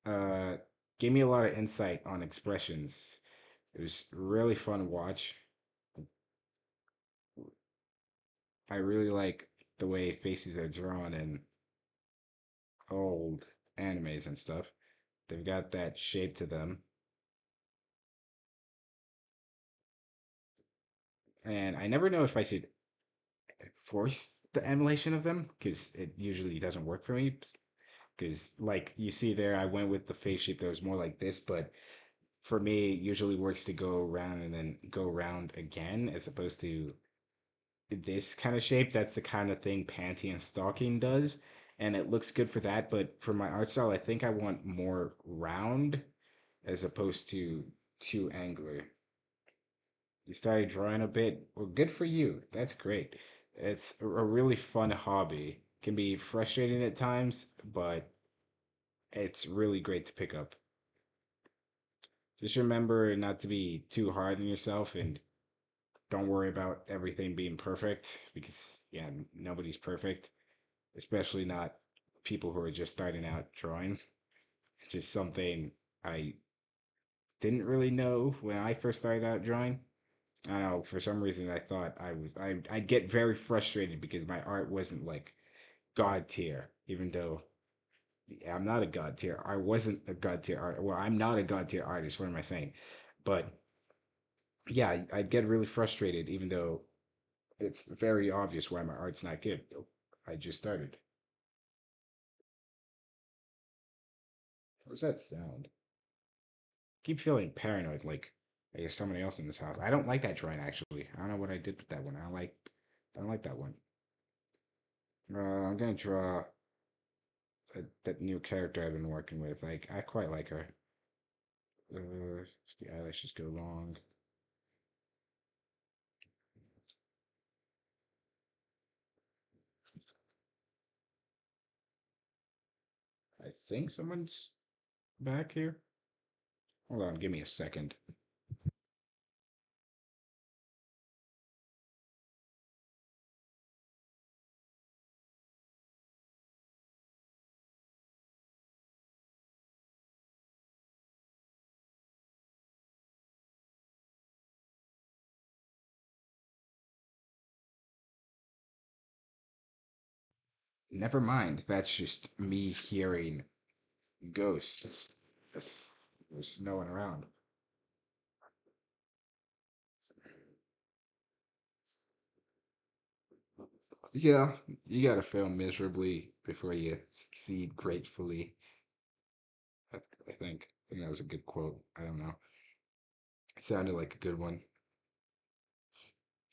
uh, gave me a lot of insight on expressions. It was really fun to watch. I really like the way faces are drawn in old animes and stuff. They've got that shape to them, and I never know if I should force the emulation of them because it usually doesn't work for me. Because, like you see there, I went with the face shape that was more like this, but for me, it usually works to go around and then go around again as opposed to this kind of shape. That's the kind of thing panty and stocking does, and it looks good for that. But for my art style, I think I want more round as opposed to too angular. You started drawing a bit. Well, good for you. That's great. It's a really fun hobby. Can be frustrating at times, but it's really great to pick up. Just remember not to be too hard on yourself and don't worry about everything being perfect because, yeah, nobody's perfect, especially not people who are just starting out drawing. It's just something I didn't really know when I first started out drawing. I don't know, for some reason I thought I'd get very frustrated because my art wasn't like god tier, even though I'm not a god tier. I wasn't a god tier art. Well, I'm not a god tier artist. What am I saying? But yeah, I'd get really frustrated, even though it's very obvious why my art's not good. I just started. What was that sound? Keep feeling paranoid, like there's somebody else in this house. I don't like that drawing actually. I don't know what I did with that one. I don't like that one. I'm gonna draw that new character I've been working with. Like I quite like her. The eyelashes go long. I think someone's back here. Hold on, give me a second. Never mind. That's just me hearing ghosts. There's no one around. Yeah, you gotta fail miserably before you succeed gratefully. I, I think. I think that was a good quote. I don't know. It sounded like a good one.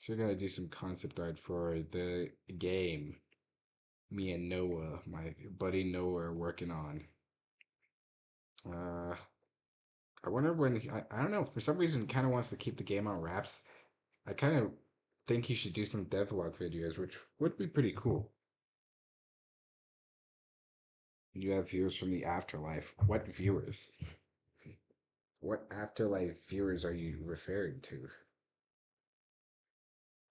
Sure gotta do some concept art for the game me and Noah, my buddy Noah, are working on. Uh, I wonder when I don't know. For some reason, kind of wants to keep the game on wraps. I kind of think he should do some devlog videos, which would be pretty cool. You have viewers from the afterlife. What viewers? What afterlife viewers are you referring to?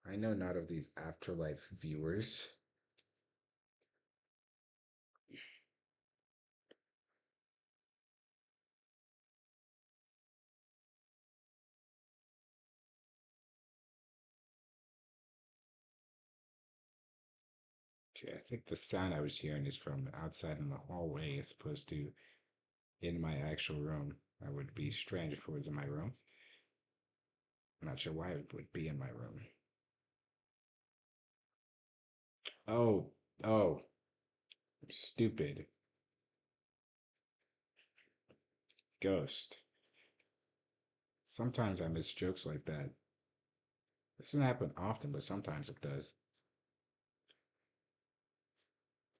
I know not of these afterlife viewers. Okay, I think the sound I was hearing is from outside in the hallway as opposed to in my actual room. I would be strange if it was in my room. I'm not sure why it would be in my room. Oh, oh, stupid. Ghost. Sometimes I miss jokes like that. This doesn't happen often, but sometimes it does.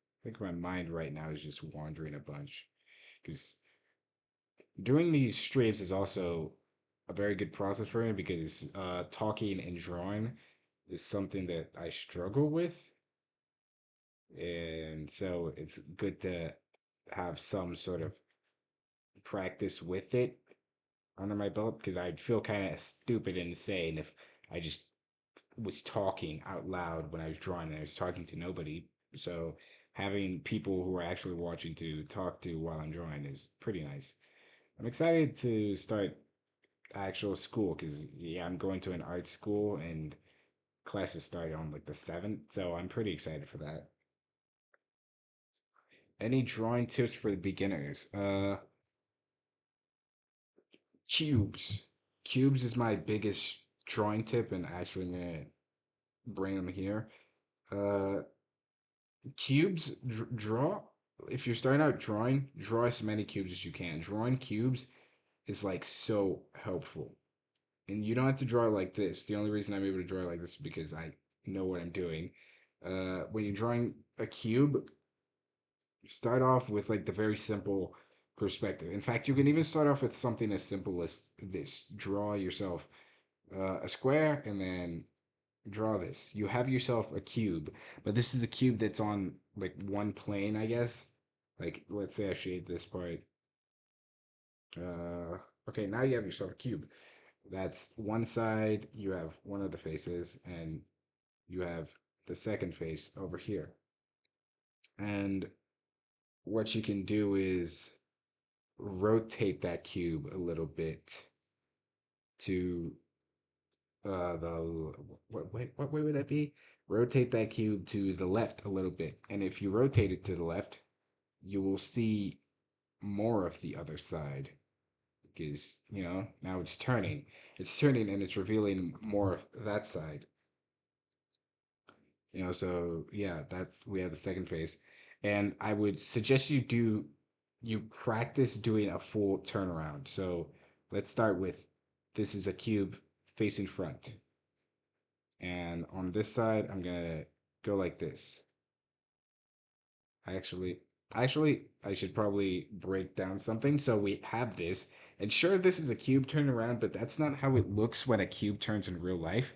I think my mind right now is just wandering a bunch. Because doing these streams is also a very good process for me because talking and drawing is something that I struggle with. And so it's good to have some sort of practice with it under my belt because I'd feel kind of stupid and insane if I just was talking out loud when I was drawing and I was talking to nobody. So having people who are actually watching to talk to while I'm drawing is pretty nice. I'm excited to start actual school because yeah, I'm going to an art school and classes start on like the 7th, so I'm pretty excited for that. Any drawing tips for the beginners? Cubes. Cubes is my biggest drawing tip, and actually I'm gonna bring them here. Uh, cubes, draw. If you're starting out drawing, draw as many cubes as you can. Drawing cubes is like so helpful. And you don't have to draw it like this. The only reason I'm able to draw it like this is because I know what I'm doing. When you're drawing a cube, start off with like the very simple perspective. In fact, you can even start off with something as simple as this. Draw yourself a square and then draw this. You have yourself a cube, but this is a cube that's on like one plane, I guess. Like, let's say I shade this part. Uh, okay, now you have yourself a cube. That's one side, you have one of the faces, and you have the second face over here. And what you can do is rotate that cube a little bit to the what way would that be? Rotate that cube to the left a little bit. And if you rotate it to the left, you will see more of the other side because, now it's turning. It's turning and it's revealing more of that side. So yeah, that's we have the second phase. And I would suggest you practice doing a full turnaround. So let's start with this is a cube facing front. And on this side, I'm gonna go like this. I actually, I should probably break down something. So we have this, and sure, this is a cube turned around, but that's not how it looks when a cube turns in real life.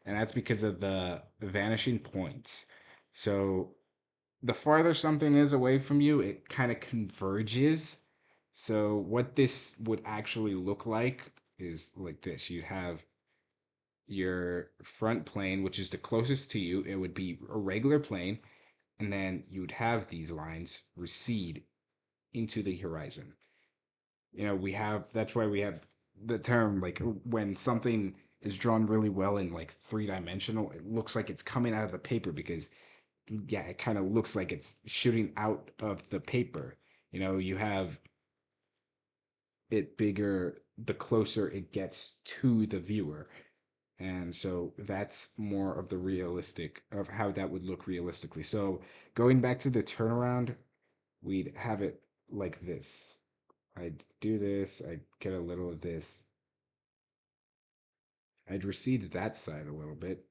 And that's because of the vanishing points. So the farther something is away from you, it kind of converges. So what this would actually look like is like this. You'd have your front plane, which is the closest to you. It would be a regular plane, and then you'd have these lines recede into the horizon. We have that's why we have the term like when something is drawn really well in like three-dimensional, it looks like it's coming out of the paper because yeah, it kind of looks like it's shooting out of the paper. You have it bigger the closer it gets to the viewer. And so that's more of the realistic of how that would look realistically. So going back to the turnaround, we'd have it like this. I'd do this, I'd get a little of this. I'd recede that side a little bit,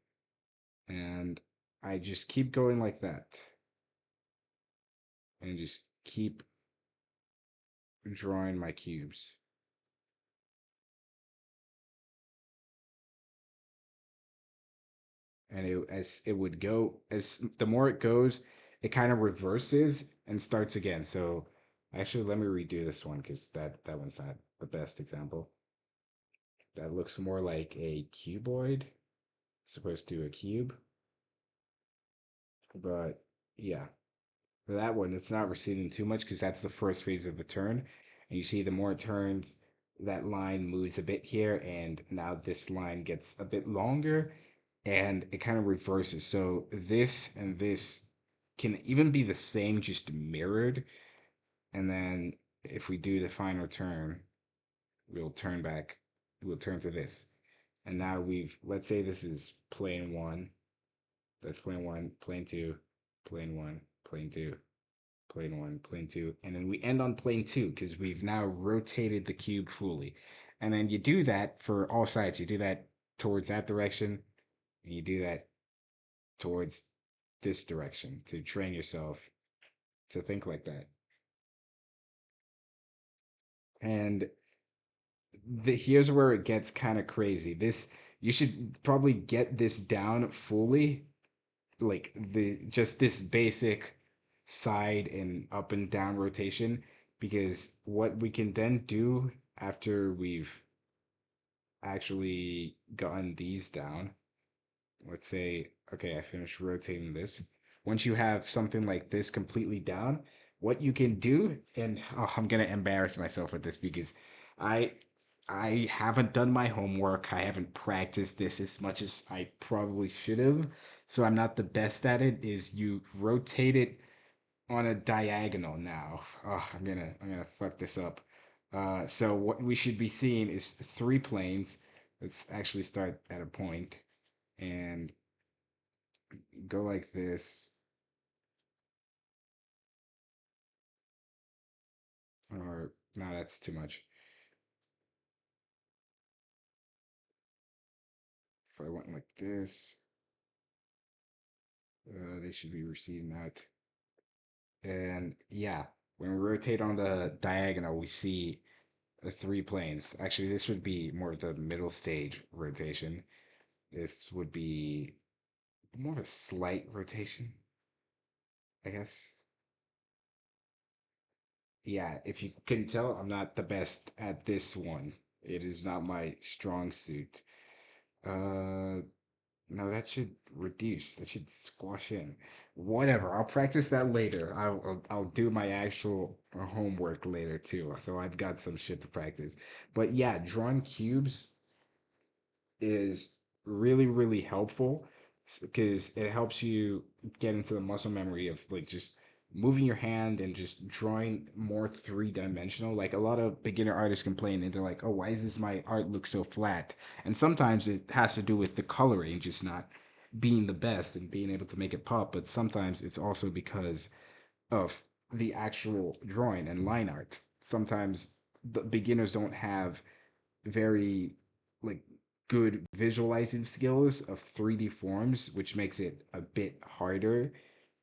and I just keep going like that. And just keep drawing my cubes. And as it would go, as the more it goes, it kind of reverses and starts again. So actually, let me redo this one because that one's not the best example. That looks more like a cuboid, as opposed to a cube. But yeah, for that one, it's not receding too much because that's the first phase of the turn. And you see, the more it turns, that line moves a bit here, and now this line gets a bit longer, and it kind of reverses. So this and this can even be the same, just mirrored. And then if we do the final turn, we'll turn back, we'll turn to this. And now let's say this is plane one. That's plane one, plane two, plane one, plane two, plane one, plane two. And then we end on plane two because we've now rotated the cube fully. And then you do that for all sides. You do that towards that direction, and you do that towards this direction to train yourself to think like that. And here's where it gets kind of crazy. This you should probably get this down fully, like the just this basic side and up and down rotation, because what we can then do after we've actually gotten these down, let's say, okay, I finished rotating this. Once you have something like this completely down, what you can do, and oh, I'm gonna embarrass myself with this because I I haven't done my homework. I haven't practiced this as much as I probably should have. So I'm not the best at it. Is you rotate it on a diagonal now. Oh, I'm gonna fuck this up. So what we should be seeing is three planes. Let's actually start at a point and go like this. Or no, that's too much. If I went like this, they should be receiving that. And yeah, when we rotate on the diagonal, we see the three planes. Actually, this would be more of the middle stage rotation. This would be more of a slight rotation, I guess. Yeah, if you can tell, I'm not the best at this one. It is not my strong suit. Uh, no, that should reduce. That should squash in. Whatever. I'll practice that later. I'll do my actual homework later too. So I've got some shit to practice. But yeah, drawing cubes is really, really helpful because it helps you get into the muscle memory of like just moving your hand and just drawing more three-dimensional. Like a lot of beginner artists complain and they're like, oh, why does my art look so flat? And sometimes it has to do with the coloring just not being the best and being able to make it pop. But sometimes it's also because of the actual drawing and line art. Sometimes the beginners don't have very like good visualizing skills of 3D forms, which makes it a bit harder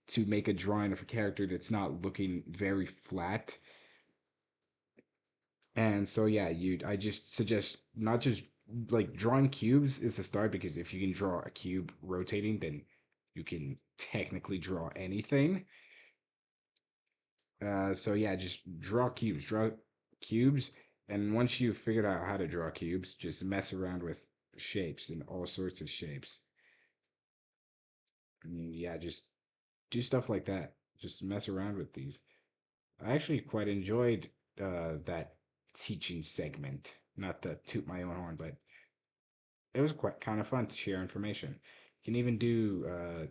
to make a drawing of a character that's not looking very flat. And so yeah, you I just suggest not just like drawing cubes is the start because if you can draw a cube rotating, then you can technically draw anything. So yeah, just draw cubes, and once you've figured out how to draw cubes, just mess around with shapes and all sorts of shapes. Yeah, just do stuff like that. Just mess around with these. I actually quite enjoyed that teaching segment. Not to toot my own horn, but it was quite kind of fun to share information. You can even do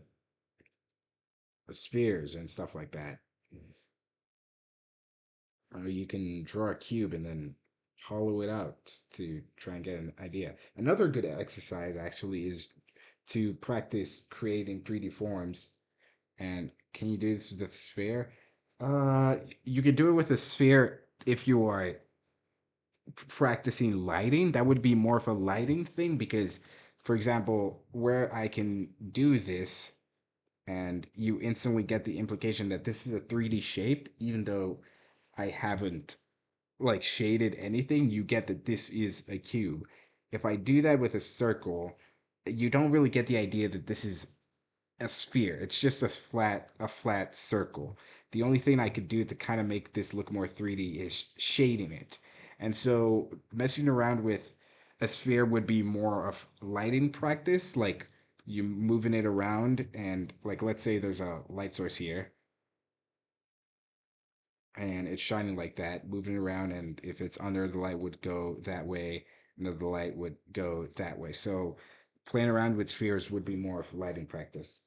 spheres and stuff like that. You can draw a cube and then hollow it out to try and get an idea. Another good exercise actually is to practice creating 3D forms. And can you do this with a sphere? You can do it with a sphere if you are practicing lighting. That would be more of a lighting thing because, for example, where I can do this and you instantly get the implication that this is a 3D shape, even though I haven't like shaded anything, you get that this is a cube. If I do that with a circle, you don't really get the idea that this is a sphere. It's just a flat circle. The only thing I could do to kind of make this look more 3D is shading it. And so messing around with a sphere would be more of lighting practice, like you moving it around and like let's say there's a light source here and it's shining like that, moving around, and if it's under the light would go that way, and the light would go that way. So playing around with spheres would be more of lighting practice.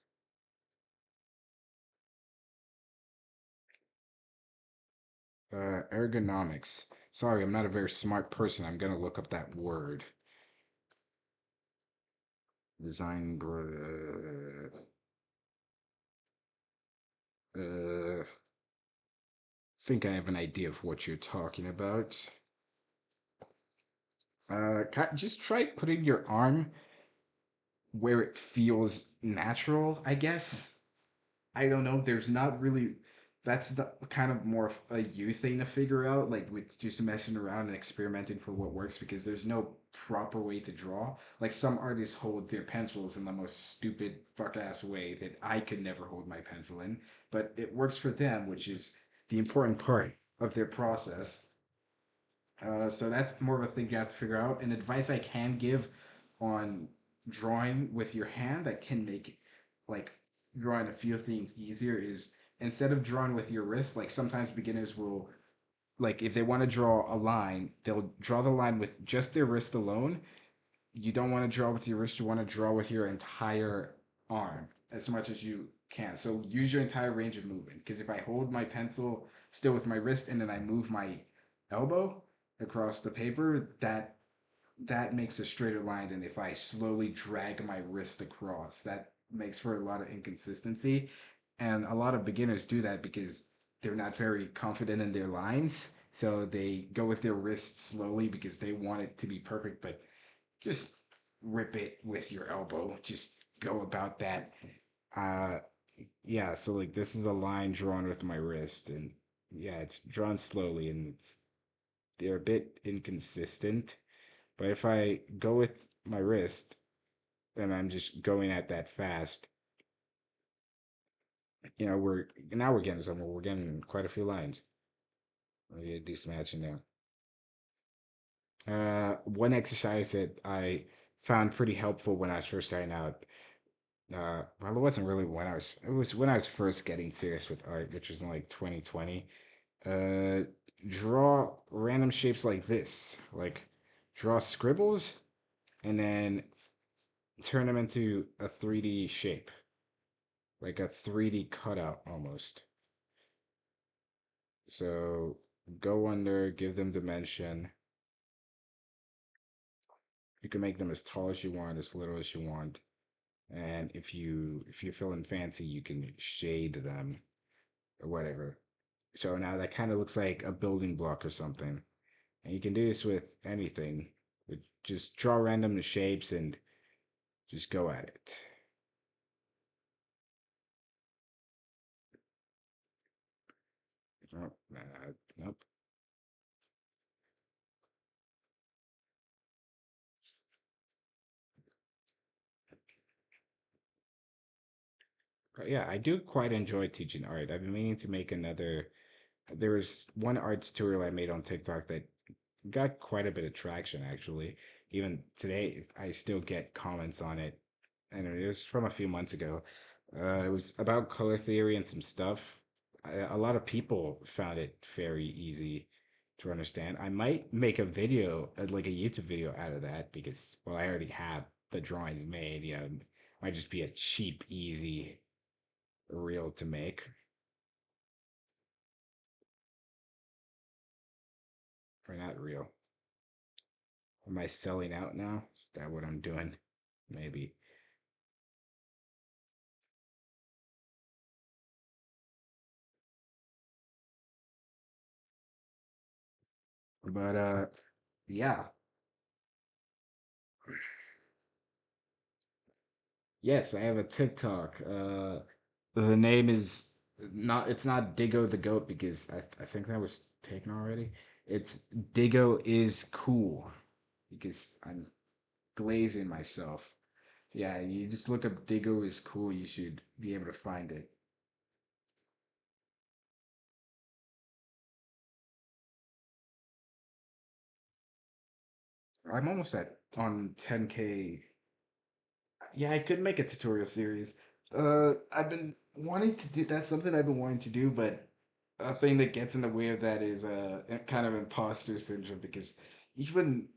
Ergonomics. Sorry, I'm not a very smart person. I'm gonna look up that word. Design. Think I have an idea of what you're talking about. Just try putting your arm where it feels natural, I guess. I don't know. There's not really. That's the kind of more of a you thing to figure out, like with just messing around and experimenting for what works, because there's no proper way to draw. Like some artists hold their pencils in the most stupid fuck ass way that I could never hold my pencil in, but it works for them, which is the important part of their process. So that's more of a thing you have to figure out. And advice I can give on drawing with your hand that can make like drawing a few things easier is instead of drawing with your wrist, like sometimes beginners will like if they want to draw a line, they'll draw the line with just their wrist alone. You don't want to draw with your wrist, you want to draw with your entire arm as much as you can. So use your entire range of movement. Because if I hold my pencil still with my wrist and then I move my elbow across the paper, that makes a straighter line than if I slowly drag my wrist across. That makes for a lot of inconsistency. And a lot of beginners do that because they're not very confident in their lines. So they go with their wrist slowly because they want it to be perfect, but just rip it with your elbow. Just go about that. Uh yeah, so like this is a line drawn with my wrist and yeah, it's drawn slowly and they're a bit inconsistent. But if I go with my wrist and I'm just going at that fast, we're getting somewhere. We're getting quite a few lines. Let me do some action now. One exercise that I found pretty helpful when I was first starting out. Well, it wasn't really when it was when I was first getting serious with art, which was in like 2020. Uh, draw random shapes like this, like draw scribbles and then turn them into a 3D shape, like a 3D cutout almost. So go under, give them dimension. You can make them as tall as you want, as little as you want. And if you're feeling fancy, you can shade them or whatever. So now that kind of looks like a building block or something. And you can do this with anything. Just draw random shapes and just go at it. Oh, nope. But yeah, I do quite enjoy teaching art. I've been meaning to make another. There was one art tutorial I made on TikTok that got quite a bit of traction actually. Even today, I still get comments on it, and it was from a few months ago. It was about color theory and some stuff. A lot of people found it very easy to understand. I might make a video, like a YouTube video out of that because, well, I already have the drawings made. It might just be a cheap, easy reel to make, or not real. Am I selling out now? Is that what I'm doing? Maybe. But yeah. Yes, I have a TikTok. The name is not it's not Diggo the Goat because I think that was taken already. It's Diggo is cool because I'm glazing myself. Yeah, you just look up Diggo is cool, you should be able to find it. I'm almost at on 10K. Yeah, I could make a tutorial series. I've been wanting to do that's something I've been wanting to do, but a thing that gets in the way of that is kind of imposter syndrome because even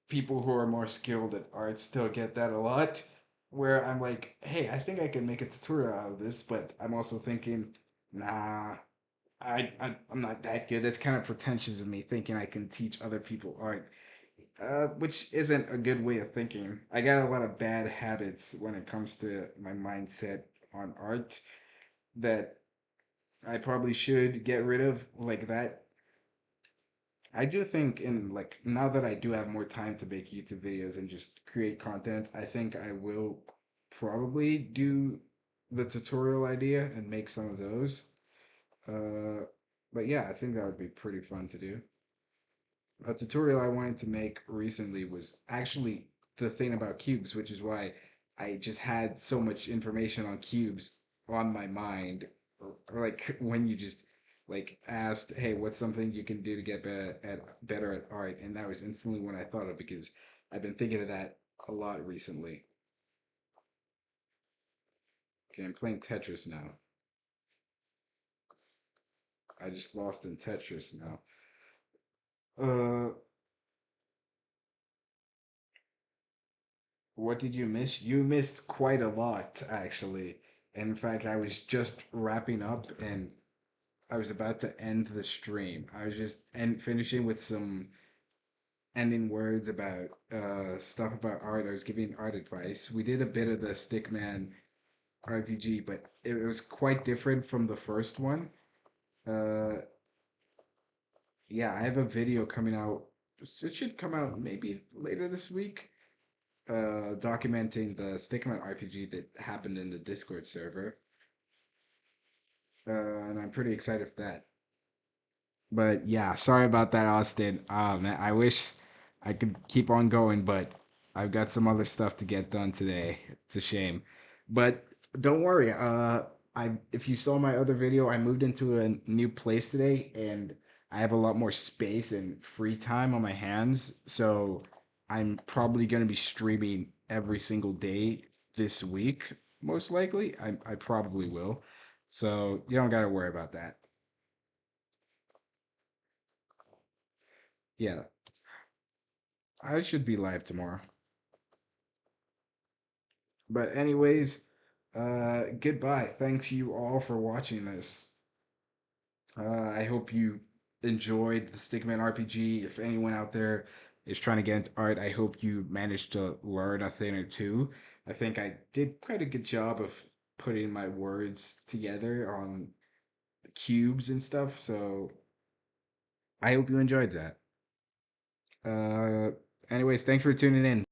people who are more skilled at art still get that a lot. Where I'm like, hey, I think I can make a tutorial out of this, but I'm also thinking, nah, I'm not that good. That's kind of pretentious of me thinking I can teach other people art, which isn't a good way of thinking. I got a lot of bad habits when it comes to my mindset on art that I probably should get rid of, like that. I do think in like now that I do have more time to make YouTube videos and just create content, I think I will probably do the tutorial idea and make some of those. Uh, but yeah, I think that would be pretty fun to do. A tutorial I wanted to make recently was actually the thing about cubes, which is why I just had so much information on cubes on my mind. Or like when you just like asked, "Hey, what's something you can do to get better at art?" And that was instantly when I thought of because I've been thinking of that a lot recently. Okay, I'm playing Tetris now. I just lost in Tetris now. Uh, what did you miss? You missed quite a lot, actually. In fact, I was just wrapping up and I was about to end the stream. I was just finishing with some ending words about stuff about art. I was giving art advice. We did a bit of the Stickman RPG, but it was quite different from the first one. Uh, yeah, I have a video coming out. It should come out maybe later this week. Documenting the Stickman RPG that happened in the Discord server. And I'm pretty excited for that. But yeah, sorry about that, Austin. Man, I wish I could keep on going, but I've got some other stuff to get done today. It's a shame. But don't worry. I if you saw my other video, I moved into a new place today and I have a lot more space and free time on my hands. So I'm probably gonna be streaming every single day this week, most likely. I probably will. So you don't gotta worry about that. Yeah. I should be live tomorrow. But anyways, goodbye. Thanks you all for watching this. I hope you enjoyed the Stickman RPG. If anyone out there is trying to get into art, I hope you managed to learn a thing or two. I think I did quite a good job of putting my words together on the cubes and stuff. So I hope you enjoyed that. Uh, anyways, thanks for tuning in.